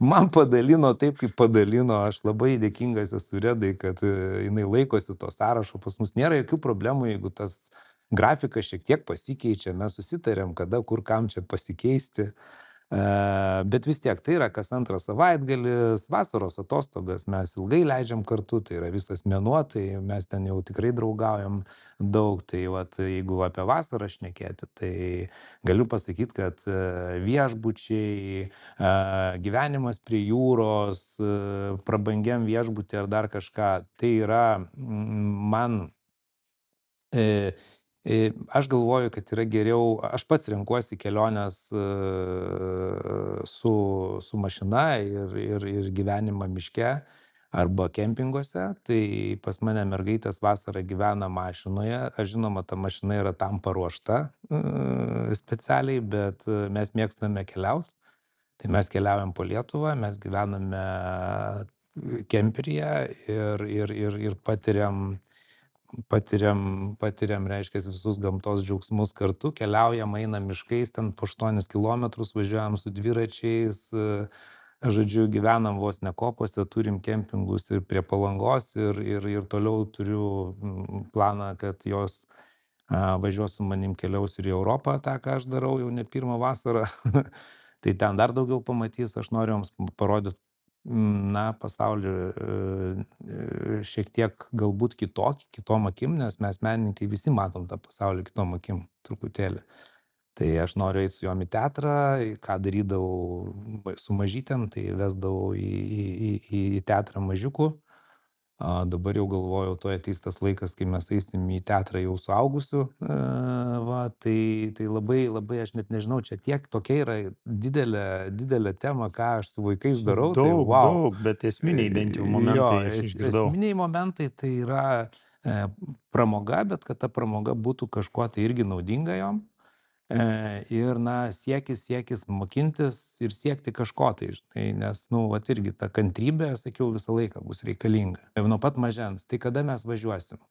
Man padalino taip, kaip padalino. Aš labai dėkingas esu Redai, kad jinai laikosi to sąrašo. Pas mus nėra jokių problemų, jeigu tas grafikas šiek tiek pasikeičia. Mes susitarėm, kada, kur, kam čia pasikeisti. Bet vis tiek tai yra kas antras savaitgalis, vasaros atostogas mes ilgai leidžiam kartu, tai yra visas mėnuo, tai mes ten jau tikrai draugaujam daug. Tai vat, jeigu apie vasarą šnekėti, tai galiu pasakyti, kad viešbučiai, gyvenimas prie jūros, prabangiam viešbutį ar dar kažką, tai yra man aš galvoju, kad yra geriau, aš pats renkuosi keliones su mašina ir gyvenimą miške arba kempinguose, tai pas mane mergaitės vasarą gyvena mašinoje, aš žinoma, ta mašina yra tam paruošta specialiai, bet mes mėgstame keliauti, tai mes keliaujam po Lietuvą, mes gyvename kemperyje ir patiriam, reiškia, visus gamtos džiaugsmus kartu, keliaujam, einam miškais, ten po 8 kilometrus važiuojam su dviračiais, žodžiu, gyvenam vos ne kopose, turim kempingus ir prie Palangos ir toliau turiu planą, kad jos važiuos su manim, keliaus ir į Europą, tą, ką aš darau jau ne pirmą vasarą. Tai ten dar daugiau pamatys, aš noriu jums parodyti, na, pasaulį šiek tiek galbūt kitokį, kitom akim, nes mes menininkai visi matom tą pasaulį kitom akim truputėlį. Tai aš noriu eiti su juom į teatrą, ką darydavau su mažytėm, tai vesdavau į teatrą mažiukų. Dabar jau galvojau, tuoj ateis tas laikas, kai mes eisim į teatrą jau suaugusių. Tai labai, aš net nežinau, čia tokia yra didelė tema, ką aš su vaikais darau. Daug, bet esminiai bent jau momentai aš išgirdau. Esminiai momentai tai yra pramoga, bet kad ta pramoga būtų kažkuo tai irgi naudinga jom. Ir, siekis mokintis ir siekti kažko tai, žinai, nes, vat irgi ta kantrybė, sakiau, visą laiką bus reikalinga. Nuo pat mažens, tai kada mes važiuosim?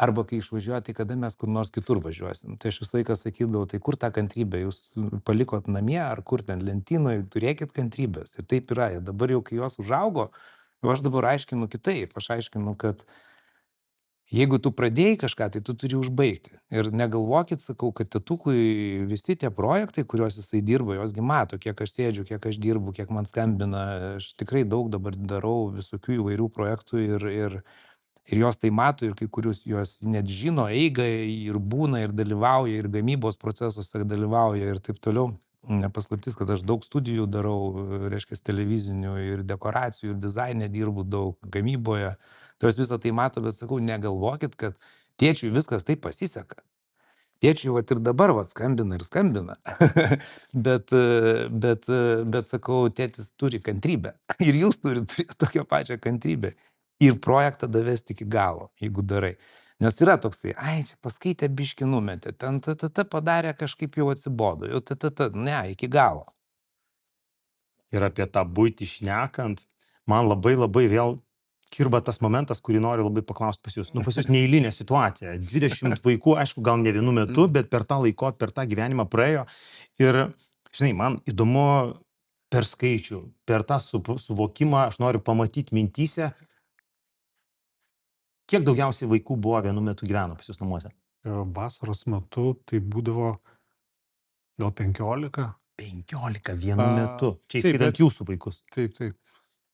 Arba kai išvažiuoja, tai kada mes kur nors kitur važiuosim. Tai aš visą laiką sakydavau, tai kur tą kantrybę jūs palikot namie, ar kur ten lentynoje, turėkit kantrybės. Ir taip yra. Ir dabar jau, kai jos užaugo, jau aš dabar aiškinu kitaip. Aš aiškinu, kad jeigu tu pradėjai kažką, tai tu turi užbaigti. Ir negalvokit, sakau, kad tėtukui visi tie projektai, kuriuos jisai dirba, josgi mato, kiek aš sėdžiu, kiek aš dirbu, kiek man skambina. Aš tikrai daug dabar darau visokių įvairių projektų ir jos tai mato, ir kai kurius jos net žino eigą ir būna, ir dalyvauja, ir gamybos procesuose dalyvauja ir taip toliau. Nepaslaptis, kad aš daug studijų darau, reiškia, televizinių ir dekoracijų, ir dizaine dirbu daug, gamyboje. Tai jos visą tai mato, bet sakau, negalvokit, kad tėčiui viskas taip pasiseka. Tėčiui vat ir dabar vat skambina ir skambina. bet sakau, tėtis turi kantrybę. Ir jūs turite tokią pačią kantrybę. Ir projektą davesti iki galo, jeigu darai. Nes yra toksai, čia paskaitė biškį numetė, ten padarė kažkaip jau atsibodo, jau ne, iki galo. Ir apie tą buitį šnekant, man labai vėl kirba tas momentas, kurį noriu labai paklausti pas jūs. Pas jūs neeilinė situacija. 20 vaikų, aišku, gal ne vienu metu, bet per tą gyvenimą praėjo. Ir, žinai, man įdomu per skaičių, per tą suvokimą, aš noriu pamatyti mintyse, kiek daugiausiai vaikų buvo vienu metu gyveno pas jūs namuose? Vasaros metu tai būdavo gal 15. 15 vienu metu. Čia įskaitant jūsų vaikus. Taip.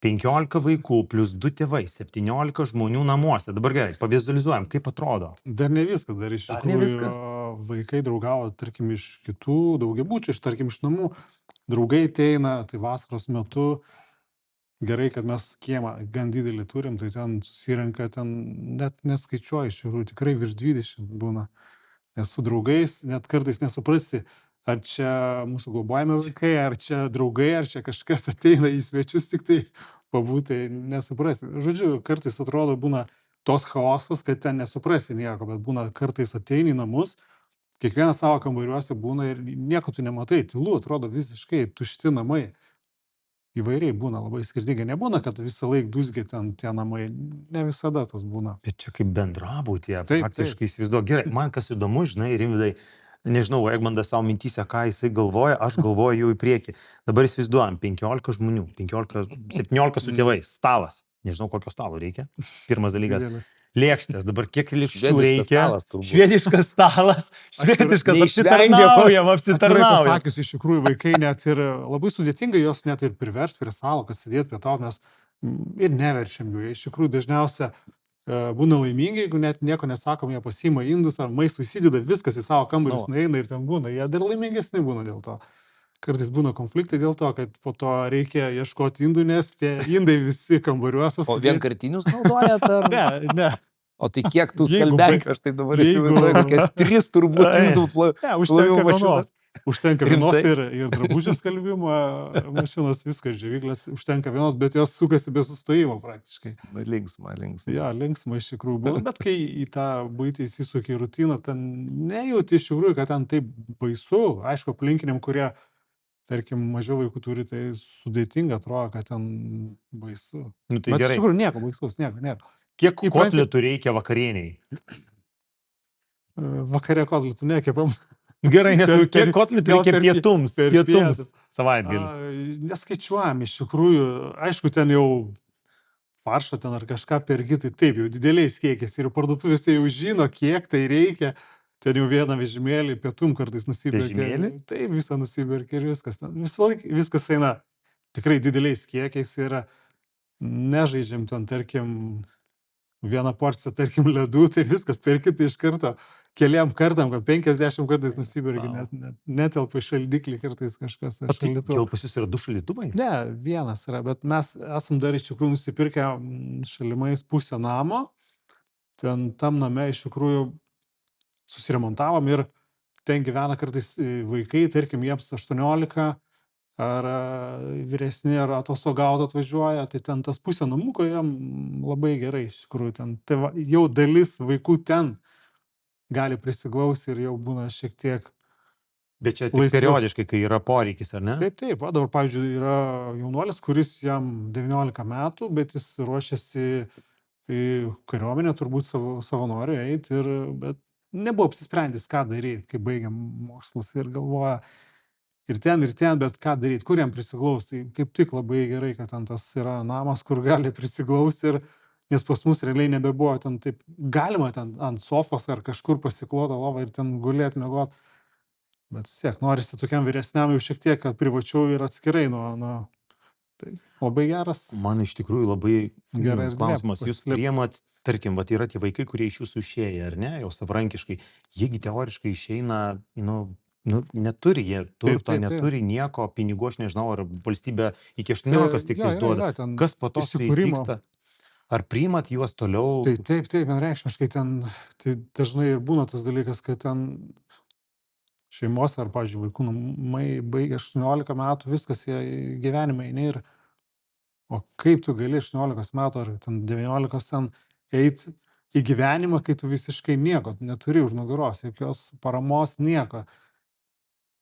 15 vaikų plus 2 tėvai, 17 žmonių namuose. Dabar gerai, pavizualizuojam, kaip atrodo. Dar ne viskas, dar iš tikrųjų vaikai draugavo, tarkim, iš kitų daugiabučių, tarkim, iš namų. Draugai ateina, tai vasaros metu gerai, kad mes kiemą gan didelį turim, tai ten susirenka, ten net neskaičiuoju, iš tikrųjų tikrai virš 20 būna. Nes su draugais net kartais nesuprasi, ar čia mūsų globojami vaikai, ar čia draugai, ar čia kažkas ateina į svečius tik tai pabūti, nesuprasi. Žodžiu, kartais atrodo būna tos chaosas, kad ten nesuprasi nieko, bet būna kartais ateini į namus, kiekvienas savo kambariuose būna ir nieko tu nematai, tylu, atrodo visiškai tušti namai. Įvairiai būna, labai skirtingai. Nebūna, kad visą laiką dūzgia ten tie namai. Ne visada tas būna. Bet čia kaip bendrabutyje, praktiškai įsivaizduoju. Gerai, man kas įdomu, žinai, Rimvydai, nežinau, Egmontas savo mintyse, ką jisai galvoja, aš galvoju jau į priekį. Dabar įsivaizduojam, 15 žmonių, 17 su tėvais, stalas. Nežinau, kokio stalo reikia. Pirmas dalykas. Lėkštės, dabar kiek lėkščių reikia? Švediškas stalas. Švediškas apsitarnauja. Pasakius, iš tikrųjų vaikai net ir labai sudėtinga jos net ir privers prie stalo, kad sėdėtų prie to, mes ir neverčiam jų. Iš tikrųjų dažniausia būna laimingi, jeigu net nieko nesakom, jie pasiima indus ar maistų, įsideda viskas į savo kambarius, nueina ir ten būna. Jie dar laimingesni būna dėl to. Kartais būna konfliktai dėl to, kad po to reikia ieškoti indų, nes tie indai visi kambariuose. O vienkartinius naudojat ar? Ne. O tai kiek tų skalbenkių, aš tai dabar įsivaizduoju, kokias 3 turbūt indų plovimo mašinas. Užtenka vienos ir drabužių skalbimo mašinos, viskas, džiovyklės, užtenka vienos, bet jos sukasi be sustojimo praktiškai. Linksma. Ja, linksma iš tikrųjų buvo, bet kai į tą buitį įsisuki į rutiną, ten nejauti iš tikrųjų, kad ten taip baisu, aišku, aplinkiniam, kurie tarkim, mažiau vaikų turi, tai sudėtinga atrodo, kad ten baisu. Tai bet gerai. Iš tikrųjų nieko baisaus, nieko nėra. Kiek kotletų reikia vakarieniai? Vakare kotletų nekepam. Gerai, nes kiek kotletų reikia pietums savaitgalį? Neskaičiuojam, iš tikrųjų, aišku, ten jau faršą ten ar kažką pergi, tai taip, jau dideliais kiekiais ir parduotuvėse jau žino, kiek tai reikia. Ten jau vieną vežimėlį pietum kartais nusiperki. Vežimėlį? Taip, visą nusiperki ir viskas. Viskas eina tikrai dideliais kiekiais ir nežaidžiam ten, tarkim, vieną porciją, tarkim, ledų, tai viskas perki tai iš karto keliam kartam, kad 50 kartais nusiperki, netelpa į šaldiklį kartais kažkas. Gal pas jūs yra 2 šaldytuvai? Ne, vienas yra, bet mes esam dar iš tikrųjų nusipirkę šalimais pusę namo. Ten tam name iš tikrųjų susiremontavom ir ten gyvena kartais vaikai, tarkim, jiems 18 ar vyresni, ar atostogauti atvažiuoja, tai ten tas pusė namuko jam labai gerai iš tikrųjų ten. Tai va, jau dalis vaikų ten gali prisiglausti ir jau būna šiek tiek Bet čia tik laisviau. periodiškai, kai yra poreikis, ar ne? Taip, va dabar, pavyzdžiui, yra jaunuolis, kuris jam 19 metų, bet jis ruošiasi į kariuomenę, turbūt savanoriu eit, bet nebuvo apsisprendęs, ką daryt, kai baigė mokslus ir galvoja ir ten, bet ką daryt, kur jam prisiglaust. Tai kaip tik labai gerai, kad ten tas yra namas, kur gali prisiglaust nes pas mus realiai nebebuvo ten taip, galima ten ant sofos ar kažkur pasiklot tą lovą ir ten gulėt, miegot. Bet vis tiek norisi tokiam vyresniam jau šiek tiek, kad privačiau ir atskirai nuo tai labai geras, Man iš tikrųjų labai gera erdvė klausimas, jūs pasislėpt. priimat, tarkim, vat yra tie vaikai, kurie iš jūsų išėję, ar ne, jau savarankiškai, jiegi teoriškai išeina, neturi jie turto, taip. neturi nieko, pinigų, aš nežinau, ar valstybė iki E, 18 tik jo, tais duoda. yra ten Kas po to su jais įsikūrimo. vyksta? Ar priimat juos toliau? Tai taip, vienareikšmiškai ten, tai dažnai ir būna tas dalykas, kad ten šeimos ar, pavyzdžiui, vaikų namai baigia 18 metų, viskas jie gyvenime eini o kaip tu gali 18 metų ar ten 19 ten eit į gyvenimą, kai tu visiškai nieko neturi už nugaros, jokios paramos, nieko.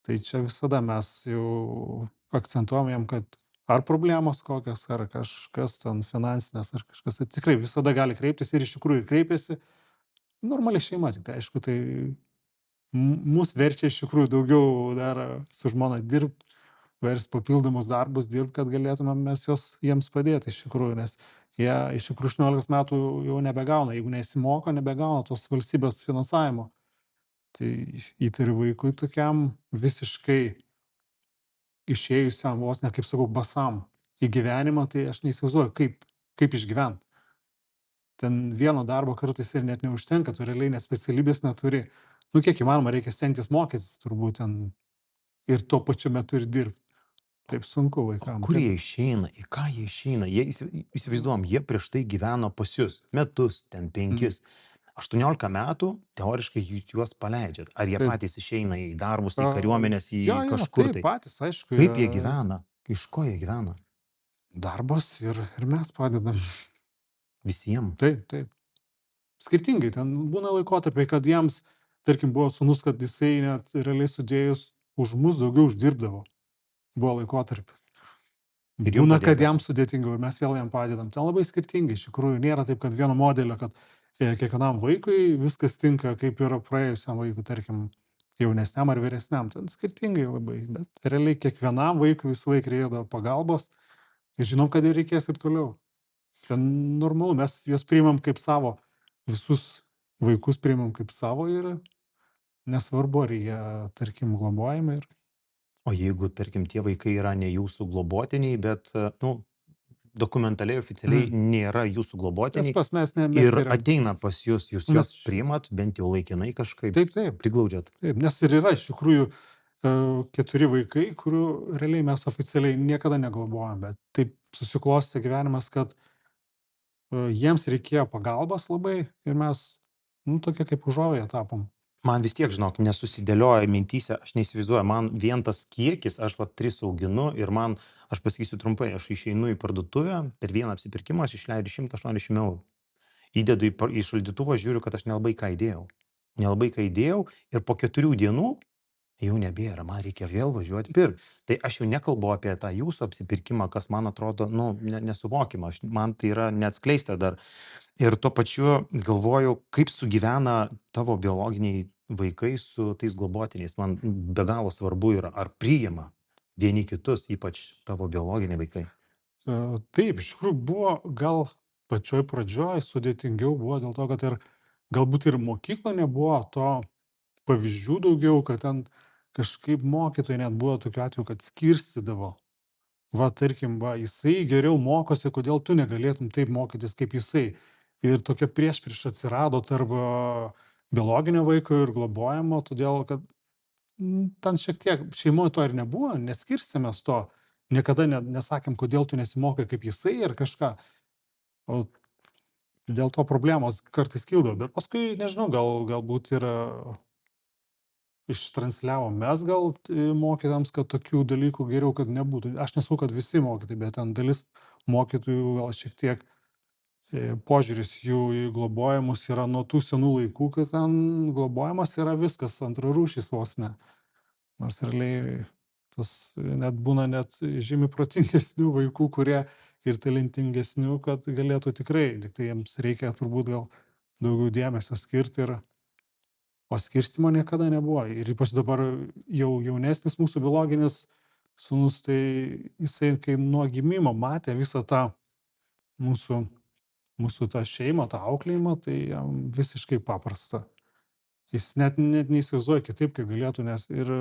Tai čia visada mes jau akcentuojam jiem, kad ar problemos kokios, ar kažkas ten finansinės, ar kažkas, tai tikrai visada gali kreiptis ir iš tikrųjų kreipiasi. Normali šeima, tik tai aišku, tai mus verčia iš tikrųjų daugiau dar su žmona dirbt, vers papildomus darbus dirbt, kad galėtumėm mes jiems padėti iš tikrųjų, nes jie iš tikrųjų 18 metų jau nebegauna, jeigu nesimoko, nebegauna tos valstybės finansavimo. Tai įtariu vaikui tokiam visiškai išėjusiam vos ne, kaip sakau, basam į gyvenimą, tai aš neįsivaizduoju, kaip išgyvent. Ten vieno darbo kartais ir net neužtenka, tu realiai net specialybės neturi. Kiek įmanoma reikia stengtis mokytis turbūt ten ir tuo pačiu metu ir dirbt. Taip sunku vaikam. Kur jie išeina, į ką jie išeina? Jie įsivaizduojam, jie prieš tai gyveno pas jūs metus, ten 5. 18 metų, teoriškai jūs juos paleidžiat. Ar jie Taip. patys išeina į darbus, į A, kariuomenės, į jo, kažkur taip, tai? patys, aišku. Kaip jie gyvena? Iš ko jie gyvena? Darbas ir mes padedam. Visiems. Taip. Skirtingai, ten būna laikotarpiai, kad jiems, tarkim, buvo sūnus, kad jisai net realiai sudėjus už mus daugiau uždirbdavo. Buvo laikotarpis. Ir jum Būna, kad padėdavo. jam sudėtingiau ir mes vėl jam padedam. Ten labai skirtingai, iš tikrųjų, nėra taip, kad vieno modelio, kad kiekvienam vaikui viskas tinka, kaip yra praėjusiam vaikui, tarkim, jaunesniam ar vyresniam. Ten skirtingai labai, bet realiai kiekvienam vaikui visą laiką reikėdavo pagalbos ir žinom, kad ir reikės ir toliau. Ten normalu, mes juos priimam kaip savo, visus vaikus priimam kaip savo ir nesvarbu, ar jie, tarkim, globojami. O jeigu, tarkim, tie vaikai yra ne jūsų globotiniai, bet, dokumentaliai, oficialiai nėra jūsų Tas globotiniai pas mes ir skiriam. ateina pas jūs, jūs Mes- juos priimat, bent jau laikinai kažkaip Taip. priglaudžiat. Taip, nes ir yra iš tikrųjų 4 vaikai, kurių realiai mes oficialiai niekada neglobojam, bet taip susiklostė gyvenimas, kad jiems reikėjo pagalbos labai ir mes, tokie kaip užuovėje tapom. Man vis tiek, žinok, nesusidėlioja mintyse, aš neįsivaizduoju, man vien tas kiekis, aš 3 auginu ir aš pasakysiu trumpai, aš išeinu į parduotuvę, per vieną apsipirkimą aš išleidžiu 180 eurų. Įdedu į šaldytuvą, žiūriu, kad aš nelabai ką įdėjau ir po 4 dienų jau nebėra, man reikia vėl važiuoti pirkti. Tai aš jau nekalbu apie tą jūsų apsipirkimą, kas man atrodo, nesuvokima, man tai yra neatskleista dar. Ir tuo pačiu galvoju, kaip sugyvena tavo biologiniai vaikai su tais globotiniais. Man be galo svarbu yra, ar priima vieni kitus, ypač tavo biologiniai vaikai. Taip, iš tikrųjų buvo gal pačioj pradžioj sudėtingiau buvo dėl to, kad ir galbūt ir mokykla nebuvo to pavyzdžių daugiau, kad ten kažkaip mokytojai net buvo tokiu atveju, kad skirstydavo. Va, tarkim, jisai geriau mokosi, kodėl tu negalėtum taip mokytis kaip jisai. Ir tokia priešprieša atsirado tarp biologinio vaiko ir globojamo, todėl kad ten šiek tiek šeimoje to ir nebuvo, neskirstėmės to. Niekada nesakėm, kodėl tu nesimokai kaip jisai ir kažką. O dėl to problemos kartais kildavo. Bet paskui, nežinau, galbūt ir ištransliavom mes gal mokytojams, kad tokių dalykų geriau, kad nebūtų. Aš nesakau, kad visi mokytojai, bet ten dalis mokytojų gal šiek tiek požiūris jų į globojamus yra nuo tų senų laikų, kad ten globojamas yra viskas antrarūšis vos ne. Nors realiai tas net būna net žymiai protingesnių vaikų, kurie ir talentingesnių, kad galėtų tikrai, tik tai jiems reikia turbūt gal daugiau dėmesio skirti ir o skirstymo niekada nebuvo. Ir ypač dabar jau jaunesnis mūsų biologinis sūnus, tai jisai kai nuo gimimo matė visą tą mūsų, mūsų tą šeimą, tą auklėjimą, tai jam visiškai paprasta. Jis net neįsivaizduoja kitaip, kaip galėtų, nes ir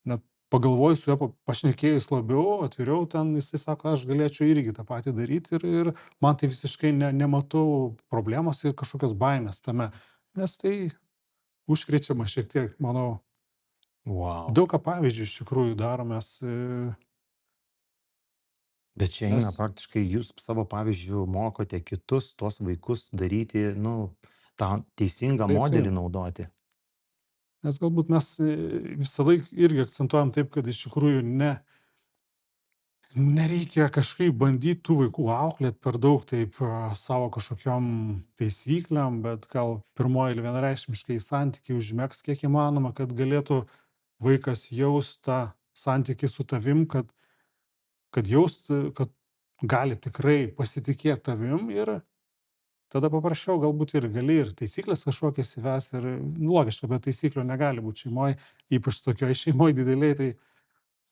net pagalvojus su juo, pašnekėjus labiau, atviriau, ten jisai sako, aš galėčiau irgi tą patį daryti ir man tai visiškai nematau problemos ir kažkokios baimės tame. Nes tai užkrečiama šiek tiek, manau. Wow. Daug ką pavyzdžiui iš tikrųjų darom mes, Bet čia eina nes praktiškai jūs savo pavyzdžiu mokote kitus tuos vaikus daryti, nu, tą teisingą taip, taip. modelį naudoti. Nes galbūt mes visąlaik irgi akcentuojam taip, kad iš tikrųjų nereikia kažkaip bandyt tų vaikų auklėt per daug taip savo kažkokiom taisyklėm, bet gal pirmoji ir vienareikšmiškai santykiai užmegzt kiek įmanoma, kad galėtų vaikas jaust tą santykį su tavim, kad jaust, kad gali tikrai pasitikėt tavim ir tada paprasčiau galbūt ir gali ir taisykles kažkokias įvest ir logiška, be taisyklių negali būt šeimoj, ypač tokioj šeimoj didelėj, tai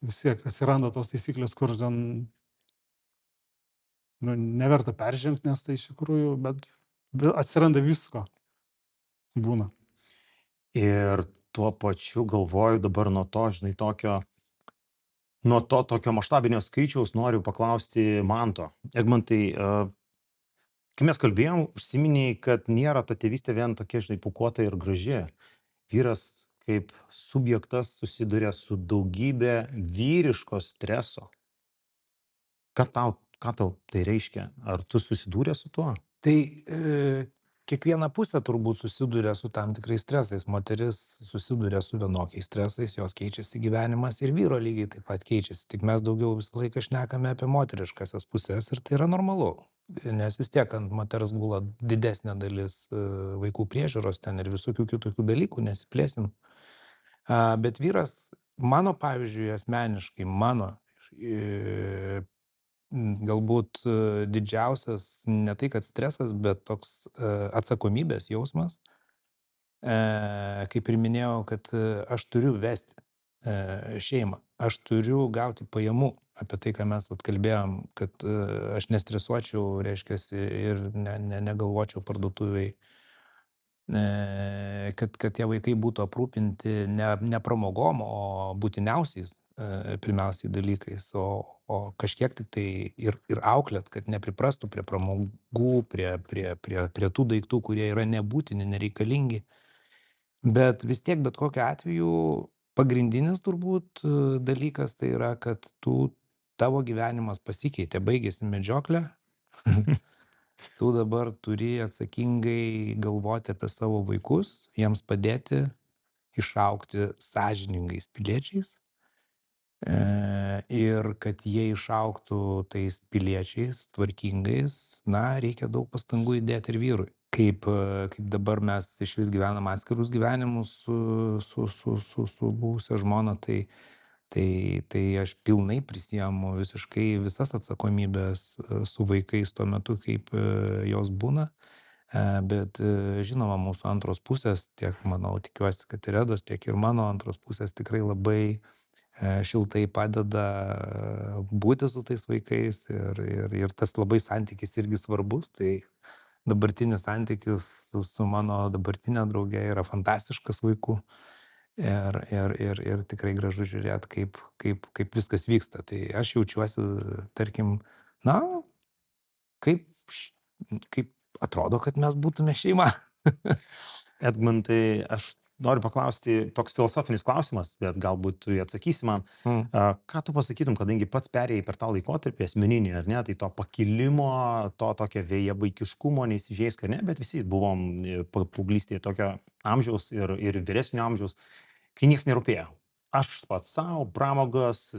vis tiek atsiranda tos taisyklės, kur ten, nu, neverta peržengt, nes tai iš tikrųjų, bet atsiranda visko, būna. Ir tuo pačiu galvoju dabar nuo to, žinai, tokio maštabinio skaičiaus noriu paklausti Manto. Edmantai, kai mes kalbėjom, užsiminėjai, kad nėra ta tėvystė vien tokia, žinai, pūkuota ir graži. Vyras kaip subjektas susiduria su daugybė vyriško streso. Ką tau tai reiškia? Ar tu susidūrė su tuo? Tai kiekviena pusė turbūt susiduria su tam tikrais stresais. Moteris susiduria su vienokiais stresais, jos keičiasi gyvenimas ir vyro lygiai taip pat keičiasi. Tik mes daugiau visą laiką šnekame apie moteriškasias pusės ir tai yra normalu. Nes vis tiek ant moters gula didesnė dalis vaikų priežiūros ten ir visokių kitokių dalykų, nesiplėsim. Bet vyras, mano pavyzdžiui, asmeniškai, mano galbūt didžiausias ne tai, kad stresas, bet toks atsakomybės jausmas. Kaip ir minėjau, kad aš turiu vesti šeimą, aš turiu gauti pajamų. Apie tai, ką mes kalbėjom, kad aš nestresuočiau, reiškia, ir negalvočiau parduotuviai, kad tie vaikai būtų aprūpinti ne pramogom, o būtiniausiais pirmiausiai dalykais, o kažkiek tai ir auklėt, kad nepriprastų prie pramogų, prie tų daiktų, kurie yra nebūtini, nereikalingi. Bet vis tiek, bet kokiu atveju, pagrindinis turbūt dalykas tai yra, kad tavo gyvenimas pasikeitė, baigėsi medžioklė. Tu dabar turi atsakingai galvoti apie savo vaikus, jiems padėti išaugti sąžiningais piliečiais. Ir kad jie išaugtų tais piliečiais, tvarkingais, reikia daug pastangų įdėti ir vyrui. Kaip dabar mes išvis gyvenam atskirus gyvenimus su buvusia žmona, tai aš pilnai prisiemu visiškai visas atsakomybės su vaikais tuo metu, kaip jos būna. Bet žinoma, mūsų antros pusės, tiek manau, tikiuosi, kad ir Edos, tiek ir mano antros pusės tikrai labai šiltai padeda būti su tais vaikais ir tas labai santykis irgi svarbus. Tai dabartinis santykis su mano dabartinė draugė yra fantastiškas vaikų ir tikrai gražu žiūrėti, kaip viskas vyksta. Tai aš jaučiuosi, tarkim, kaip atrodo, kad mes būtume šeima. Edmantai, aš noriu paklausti, toks filosofinis klausimas, bet galbūt tu atsakysi man. Ką tu pasakytum, kadangi pats perėjai per tą laikotarpį asmeninį, ar ne, tai to pakilimo, to tokio vėjavaikiškumo, neįsižeisk, ar ne, bet visi buvom paauglystėje tokio amžiaus ir vyresnio amžiaus, kai nieks nerūpėjo. Aš pats savo, pramogos,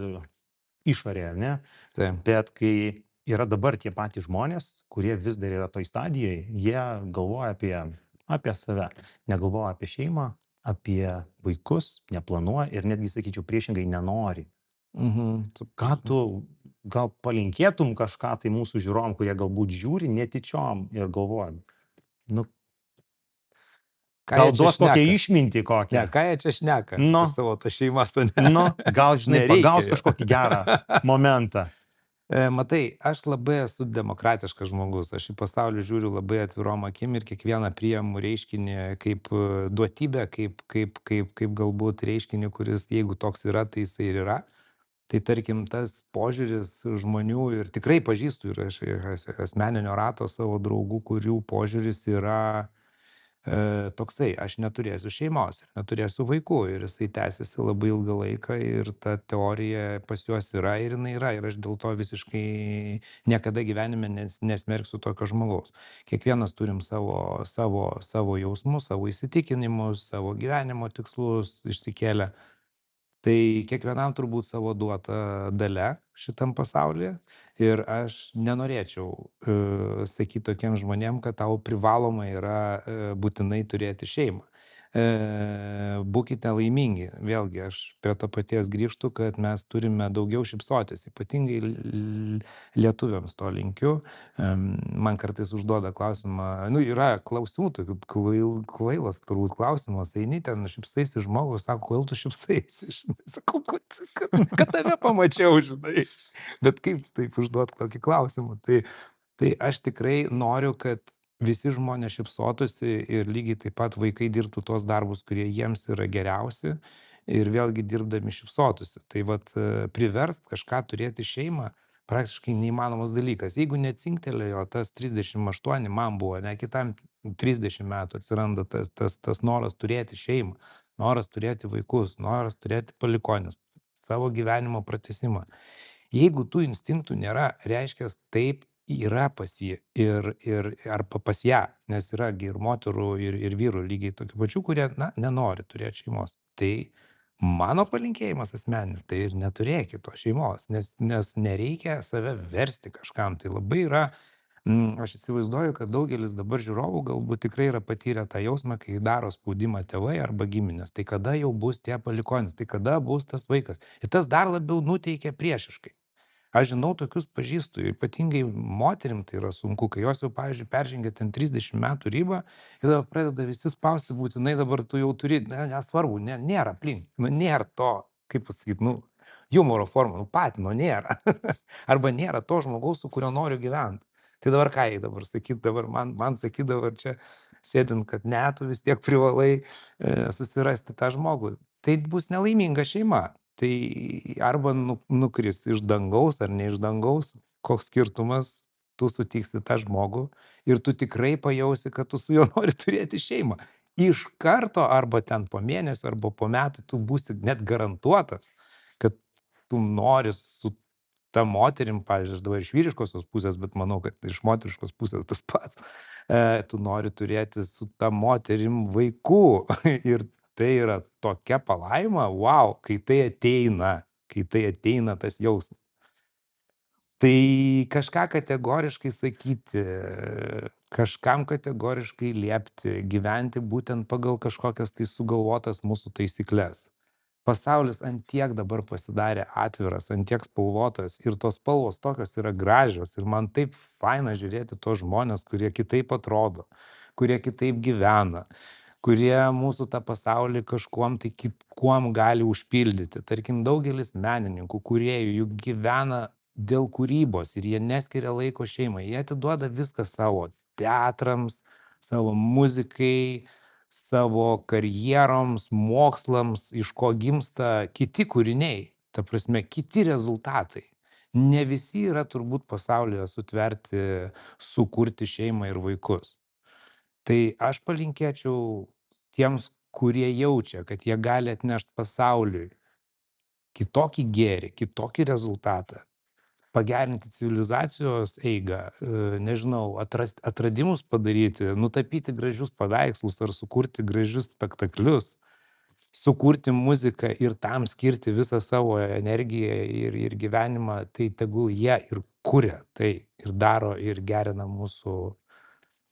išorė, ar ne? Taip. Bet kai yra dabar tie patys žmonės, kurie vis dar yra toj stadijoje, jie galvoja apie save, negalvoja apie šeimą, apie vaikus, neplanuoja ir netgi, sakyčiau, priešingai nenori. Ką tu gal palinkėtum kažką tai mūsų žiūrovam, kurie galbūt žiūri netyčiom ir galvoja, nu, Ką gal jie čia duos kokią šneka? išmintį Ne, kokią. ką jie čia šneka Nu, apie savo tas šeimas, o ne? gal, žinai, Nereikia pagaus jo. kažkokį gerą momentą. Matai, aš labai esu demokratiškas žmogus, aš į pasaulį žiūriu labai atvirom akim ir kiekvieną priimu reiškinį kaip duotybę, kaip galbūt reiškinį, kuris, jeigu toks yra, tai jisai ir yra. Tai tarkim, tas požiūris žmonių ir tikrai pažįstu ir aš asmeninio rato savo draugų, kurių požiūris yra toksai, aš neturėsiu šeimos ir neturėsiu vaikų ir jisai tęsiasi labai ilgą laiką ir ta teorija pas juos yra ir jinai yra ir aš dėl to visiškai niekada gyvenime nesmerksiu tokio žmogaus. Kiekvienas turim savo jausmus, savo įsitikinimus, savo gyvenimo tikslus išsikėlę. Tai kiekvienam turbūt savo duota dalia šitam pasaulyje ir aš nenorėčiau sakyt tokiem žmonėm, kad tau privaloma yra būtinai turėti šeimą. Būkite laimingi. Vėlgi, aš prie to paties grįžtu, kad mes turime daugiau šypsotis, ypatingai lietuviams to linkiu. Man kartais užduoda klausimą, nu yra klausimų, tokių kvailas turbūt klausimas, eini ten, šypsaisi žmogus, sako, kodėl tu šypsaisi, žinai, sakau, kad tave pamačiau, žinai, bet kaip taip užduot tokį klausimą, tai aš tikrai noriu, kad visi žmonės šypsotųsi ir lygiai taip pat vaikai dirbtų tuos darbus, kurie jiems yra geriausi ir vėlgi dirbdami šypsotųsi. Tai vat priverst kažką turėti šeimą praktiškai neįmanomas dalykas. Jeigu neatsinktelėjo tas 38 man buvo, ne kitam 30 metų atsiranda tas noras turėti šeimą, noras turėti vaikus, noras turėti palikuonis, savo gyvenimo pratęsimą. Jeigu tų instinktų nėra, reiškia, taip yra pas jį ir arba pas ją, nes yra gi ir moterų, ir vyrų lygiai tokių pačių, kurie, na, nenori turėti šeimos. Tai mano palinkėjimas asmeninis, tai ir neturėkit tos šeimos, nes nereikia save versti kažkam. Tai labai yra, aš įsivaizduoju, kad daugelis dabar žiūrovų galbūt tikrai yra patyrę tą jausmą, kai daro spaudimą tėvai arba giminės. Tai kada jau bus tie palikuonys, tai kada bus tas vaikas. Ir tas dar labiau nuteikia priešiškai. Aš žinau, tokius pažįstu, ypatingai moterim tai yra sunku, kai jos jau, pavyzdžiui, peržengia ten 30 metų ribą ir dabar pradeda visi spausti, būtinai dabar tu jau turi, nesvarbu, nėra aplink, nėra to, kaip pasakyti, humoro forma, patino nėra. Arba nėra to žmogaus, su kurio noriu gyventi. Tai dabar ką jai dabar sakyti, dabar man sakyti dabar čia sėdint, kad ne, tu vis tiek privalai susirasti tą žmogų. Tai bus nelaiminga šeima. Tai arba nukris iš dangaus ar ne iš dangaus, koks skirtumas, tu sutiksi tą žmogų ir tu tikrai pajausi, kad tu su juo nori turėti šeimą. Iš karto arba ten po mėnesio arba po metų tu būsi net garantuotas, kad tu nori su ta moterim, pavyzdžiui, aš dabar iš vyriškosios pusės, bet manau, kad iš moteriškos pusės tas pats, tu nori turėti su ta moterim vaikų ir tai yra tokia palaima, wow, kai tai ateina tas jausmas. Tai kažką kategoriškai sakyti, kažkam kategoriškai liepti, gyventi būtent pagal kažkokias tai sugalvotas mūsų taisyklės. Pasaulis ant tiek dabar pasidarė atviras, ant tiek spalvotas ir tos spalvos tokios yra gražios ir man taip faina žiūrėti tos žmonės, kurie kitaip atrodo, kurie kitaip gyvena, kurie mūsų tą pasaulį kažkuom tai kuom gali užpildyti. Tarkim, daugelis menininkų, kūrėjų juk gyvena dėl kūrybos ir jie neskiria laiko šeimai. Jie atiduoda viską savo teatrams, savo muzikai, savo karjeroms, mokslams, iš ko gimsta kiti kūriniai, ta prasme, kiti rezultatai. Ne visi yra turbūt pasaulyje sutverti, sukurti šeimą ir vaikus. Tai aš palinkėčiau tiems, kurie jaučia, kad jie gali atnešti pasauliui kitokį gėrį, kitokį rezultatą, pagerinti civilizacijos eigą, nežinau, atradimus padaryti, nutapyti gražius paveikslus ar sukurti gražius spektaklius, sukurti muziką ir tam skirti visą savo energiją ir gyvenimą, tai tegul jie ir kuria tai ir daro ir gerina mūsų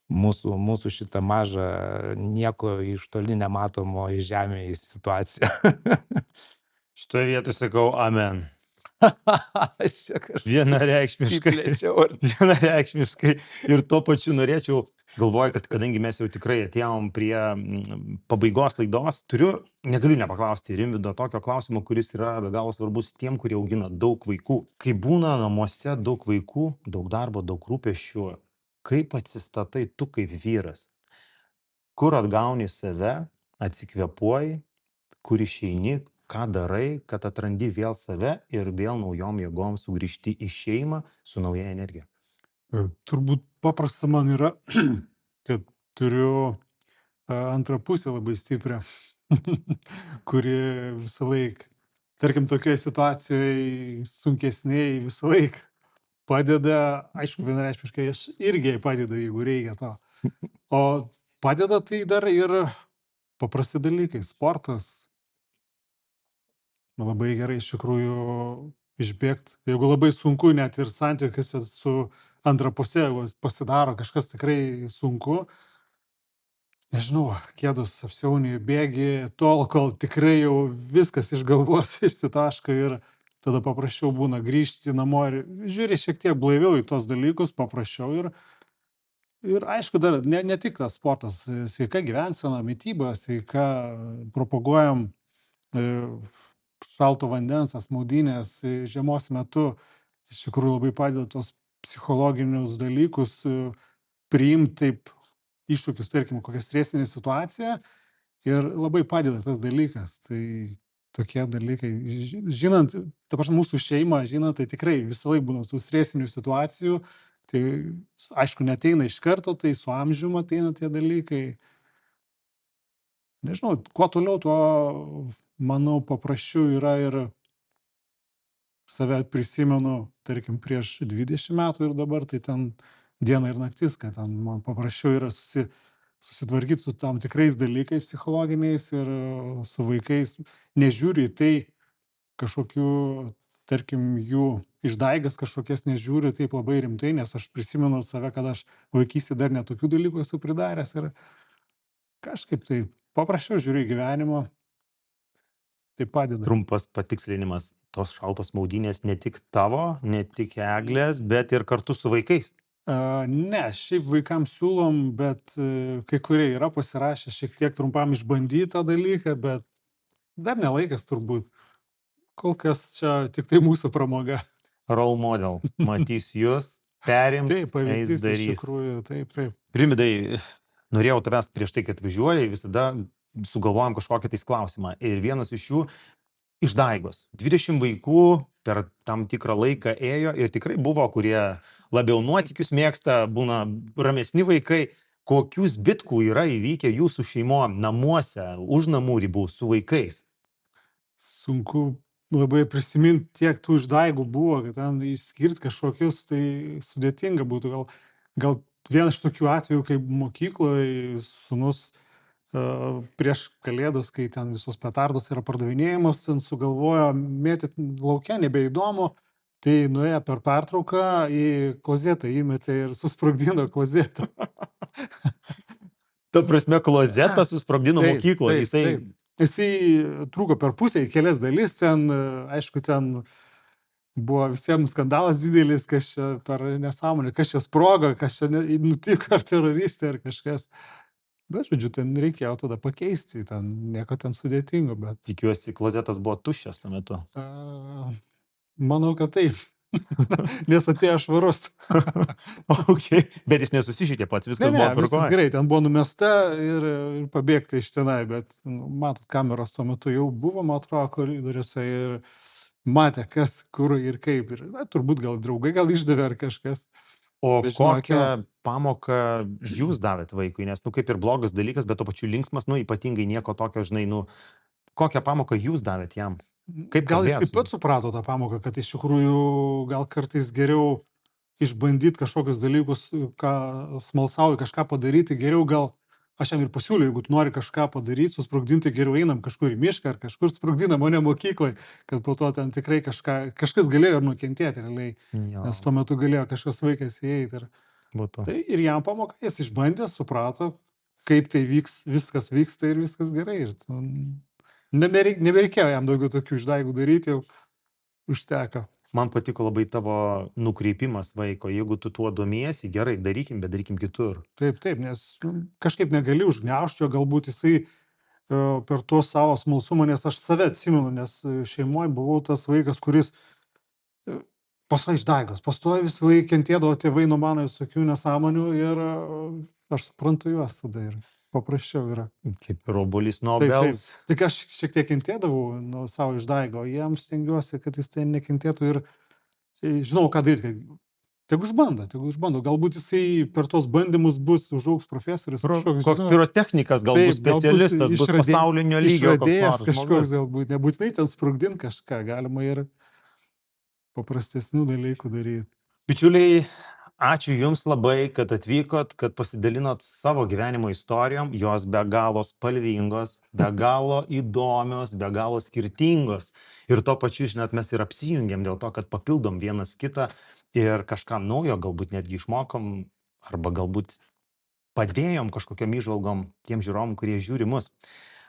mūsų šitą mažą, nieko iš toli nematomo į žemę į situaciją. Šitoje vietoje sakau amen. Aš čia kažkaip Vienareikšmiškai. išsiplėčiau. Vienareikšmiškai. Ir tuo pačiu norėčiau, galvoju, kad kadangi mes jau tikrai atėjom prie pabaigos laidos, negaliu nepaklausti Rimvydo tokio klausimo, kuris yra be galo svarbus tiem, kurie augina daug vaikų. Kai būna namuose daug vaikų, daug darbo, daug rūpesčių, kaip atsistatai tu kaip vyras? Kur atgauni save, atsikvėpuoji, kur išeini, ką darai, kad atrandi vėl save ir vėl naujom jėgom sugrįžti į šeimą su nauja energija? Turbūt paprasta man yra, kad turiu antrą pusę labai stiprią, kuri visą laiką, tarkim, tokioje situacijoje sunkesnėje visą laiką padeda, aišku, vienareikšmiškai aš irgi jai padedu, jeigu reikia to. O padeda tai dar ir paprasti dalykai, sportas. Labai gerai iš tikrųjų išbėgti, jeigu labai sunku, net ir santykiuose su antra pusė, jeigu pasidaro kažkas tikrai sunku, nežinau, kėdus apsiauni, bėgi tol, kol tikrai jau viskas iš galvos išsitaško ir tada paprasčiau būna grįžti namo ir žiūri šiek tiek blaiviau į tos dalykus, paprasčiau ir aišku, dar ne tik tas sportas, sveika gyvensena, mityba, sveika, propaguojam šalto vandens, maudynės žiemos metu, iš tikrųjų labai padeda tos psichologinius dalykus priimti taip iššūkius, tarkim, kokią stresinę situaciją ir labai padeda tas dalykas. Tai tokie dalykai, žinant, ta prasme, mūsų šeimą, žinant, tai tikrai visą laiką būna tų stresinių situacijų, tai aišku, neteina iš karto, tai su amžiumi ateina tie dalykai. Nežinau, kuo toliau, tuo, manau, paprasčiau yra ir save prisimenu, tarkim, prieš 20 metų ir dabar, tai ten diena ir naktis, kad ten man paprasčiau yra susitvarkyti su tam tikrais dalykais psichologiniais ir su vaikais. Nežiūriu į tai kažkokių, tarkim, jų išdaigas kažkokias nežiūriu taip labai rimtai, nes aš prisimenu save, kad aš vaikystėje dar netokių dalykų esu pridaręs ir kažkaip tai paprasčiau žiūriu į gyvenimą, tai padeda. Trumpas patikslinimas, tos šaltos maudynės ne tik tavo, ne tik Eglės, bet ir kartu su vaikais. Ne, šiaip vaikams siūlom, bet kai kurie yra pasirašę šiek tiek trumpam išbandyti tą dalyką, bet dar nelaikas turbūt. Kol kas čia tik tai mūsų pramoga. Role model, matys jūs, perims, Taip, eis pavyzdys iš darys. tikrųjų, taip. Rimvydai, norėjau tavęs prieš tai, kad važiuoji, visada sugalvojam kažkokį tais klausimą. Ir vienas iš jų išdaigos. 20 vaikų per tam tikrą laiką ėjo ir tikrai buvo, kurie labiau nuotykius mėgsta, būna ramesni vaikai. Kokius bitkų yra įvykę jūsų šeimo namuose, už namų ribų su vaikais? Sunku labai prisiminti, tiek tų išdaigų buvo, kad ten išskirti kažkokius, tai sudėtinga būtų. Gal vienas iš tokių atvejų, kai mokykloje sūnus prieš Kalėdas, kai ten visos petardos yra pardavinėjimas, ten sugalvojo mėtyti lauke, nebeįdomu, tai nuėjo per pertrauką į klozetą įmetė ir susprogdino klozetą. Ta prasme, klozetą susprogdino mokykloje. Jisai trūko per pusę į kelias dalis, ten, aišku, ten buvo visiems skandalas didelis, kas čia per nesąmonę, kas čia sprogo, kas čia nutiko, ar teroristė, ar kažkas. Bet, žodžiu, ten reikėjo tada pakeisti, ten nieko ten sudėtingo, bet... Tikiuosi, klozetas buvo tuščias tuo metu. Manau, kad taip. Nes atėjo švarus. Okay. Bet jis nesusišykė pats, viskas buvo tvarkoje. Viskas gerai, ten buvo numesta ir pabėgta iš tenai, bet matot, kameros tuo metu jau buvo, man atrodo, koridoriuose ir matė, kas, kur ir kaip. Ir, turbūt gal draugai gal išdavė ar kažkas. O kokią pamoką jūs davėt vaikui? Nes, kaip ir blogas dalykas, bet to pačiu linksmas, ypatingai nieko tokio, žinai, kokią pamoką jūs davėt jam? Kaip gal jis pats suprato tą pamoką, kad iš tikrųjų gal kartais geriau išbandyti kažkokius dalykus, ką smalsauji kažką padaryti, geriau gal, aš jam ir pasiūliau, jeigu tu nori kažką padaryti, susprogdinti, geriau einam kažkur į mišką ar kažkur sprogdinam, o ne mokyklai, kad po to ten tikrai kažkas galėjo ir nukentėti realiai, nes tuo metu galėjo kažkas vaikas įeiti. būtų. Tai ir jam pamoka, jis išbandė, suprato, kaip tai viskas vyksta ir viskas gerai. Ir nebereikėjo jam daugiau tokių išdaigų daryti, jau užteko. Man patiko labai tavo nukreipimas vaiko. Jeigu tu tuo domiesi, gerai, darykim, bet darykim kitur. Taip, nes kažkaip negali užgniaužti, o galbūt jisai per tuos savo smalsumą, nes aš save atsimenu, nes šeimoje buvau tas vaikas, kuris pastoja išdaigos, pastoja visą laiką kentėdavo tėvai nuo mano visokių nesąmonių ir aš suprantu juos tada ir paprasčiau yra. Kaip ir obuolys nuo Taip. obels. Tik aš šiek tiek kentėdavau nuo savo išdaigo, o jiems stengiuosi, kad jis ten nekentėtų ir žinau, ką daryti, kad tegu išbando. Galbūt jisai per tos bandymus bus užaugs profesorius. Koks pirotechnikas, galbūt specialistas, bus pasaulinio lygio išradėjas kažkoks, galbūt nebūtinai ten sprogdint kažką, galima ir paprastesnių dalykų daryti. Bičiuliai, ačiū Jums labai, kad atvykot, kad pasidalinot savo gyvenimo istorijom. Jos be galo spalvingos, be galo įdomios, be galo skirtingos. Ir tuo pačiu, žinot, mes ir apsijungiam dėl to, kad papildom vienas kitą ir kažką naujo galbūt netgi išmokom arba galbūt padėjom kažkokiam įžvalgom tiem žiūrovom, kurie žiūri mus.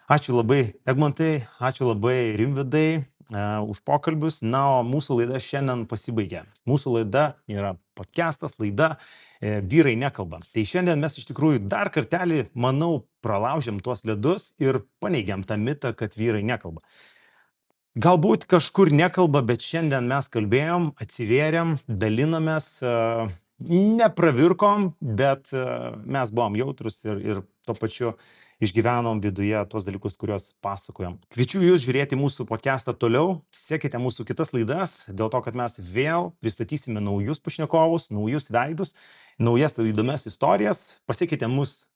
Ačiū labai Egmontai, ačiū labai Rimvydai už pokalbius. Na, o mūsų laida šiandien pasibaigė. Mūsų laida yra podcastas, laida Vyrai nekalba. Tai šiandien mes iš tikrųjų dar kartelį, manau, pralaužėm tuos ledus ir paneigiam tą mitą, kad vyrai nekalba. Galbūt kažkur nekalba, bet šiandien mes kalbėjom, atsivėrėm, dalinomės, nepravirkom, bet mes buvom jautrus ir tuo pačiu išgyvenom viduje tuos dalykus, kuriuos pasakojom. Kviečiu jūs žiūrėti mūsų podcastą toliau, sekite mūsų kitas laidas, dėl to, kad mes vėl pristatysime naujus pašnekovus, naujus veidus, naujas įdomias istorijas. Pasiekite mus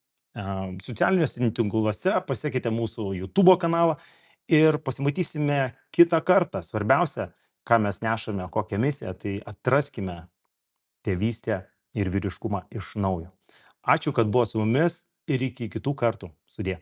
socialiniuose tinkluose, pasiekite mūsų YouTube kanalą ir pasimatysime kitą kartą. Svarbiausia, ką mes nešame, kokią misiją, tai atraskime tėvystę ir vyriškumą iš naujo. Ačiū, kad buvo su mumis ir iki kitų kartų. Sudie.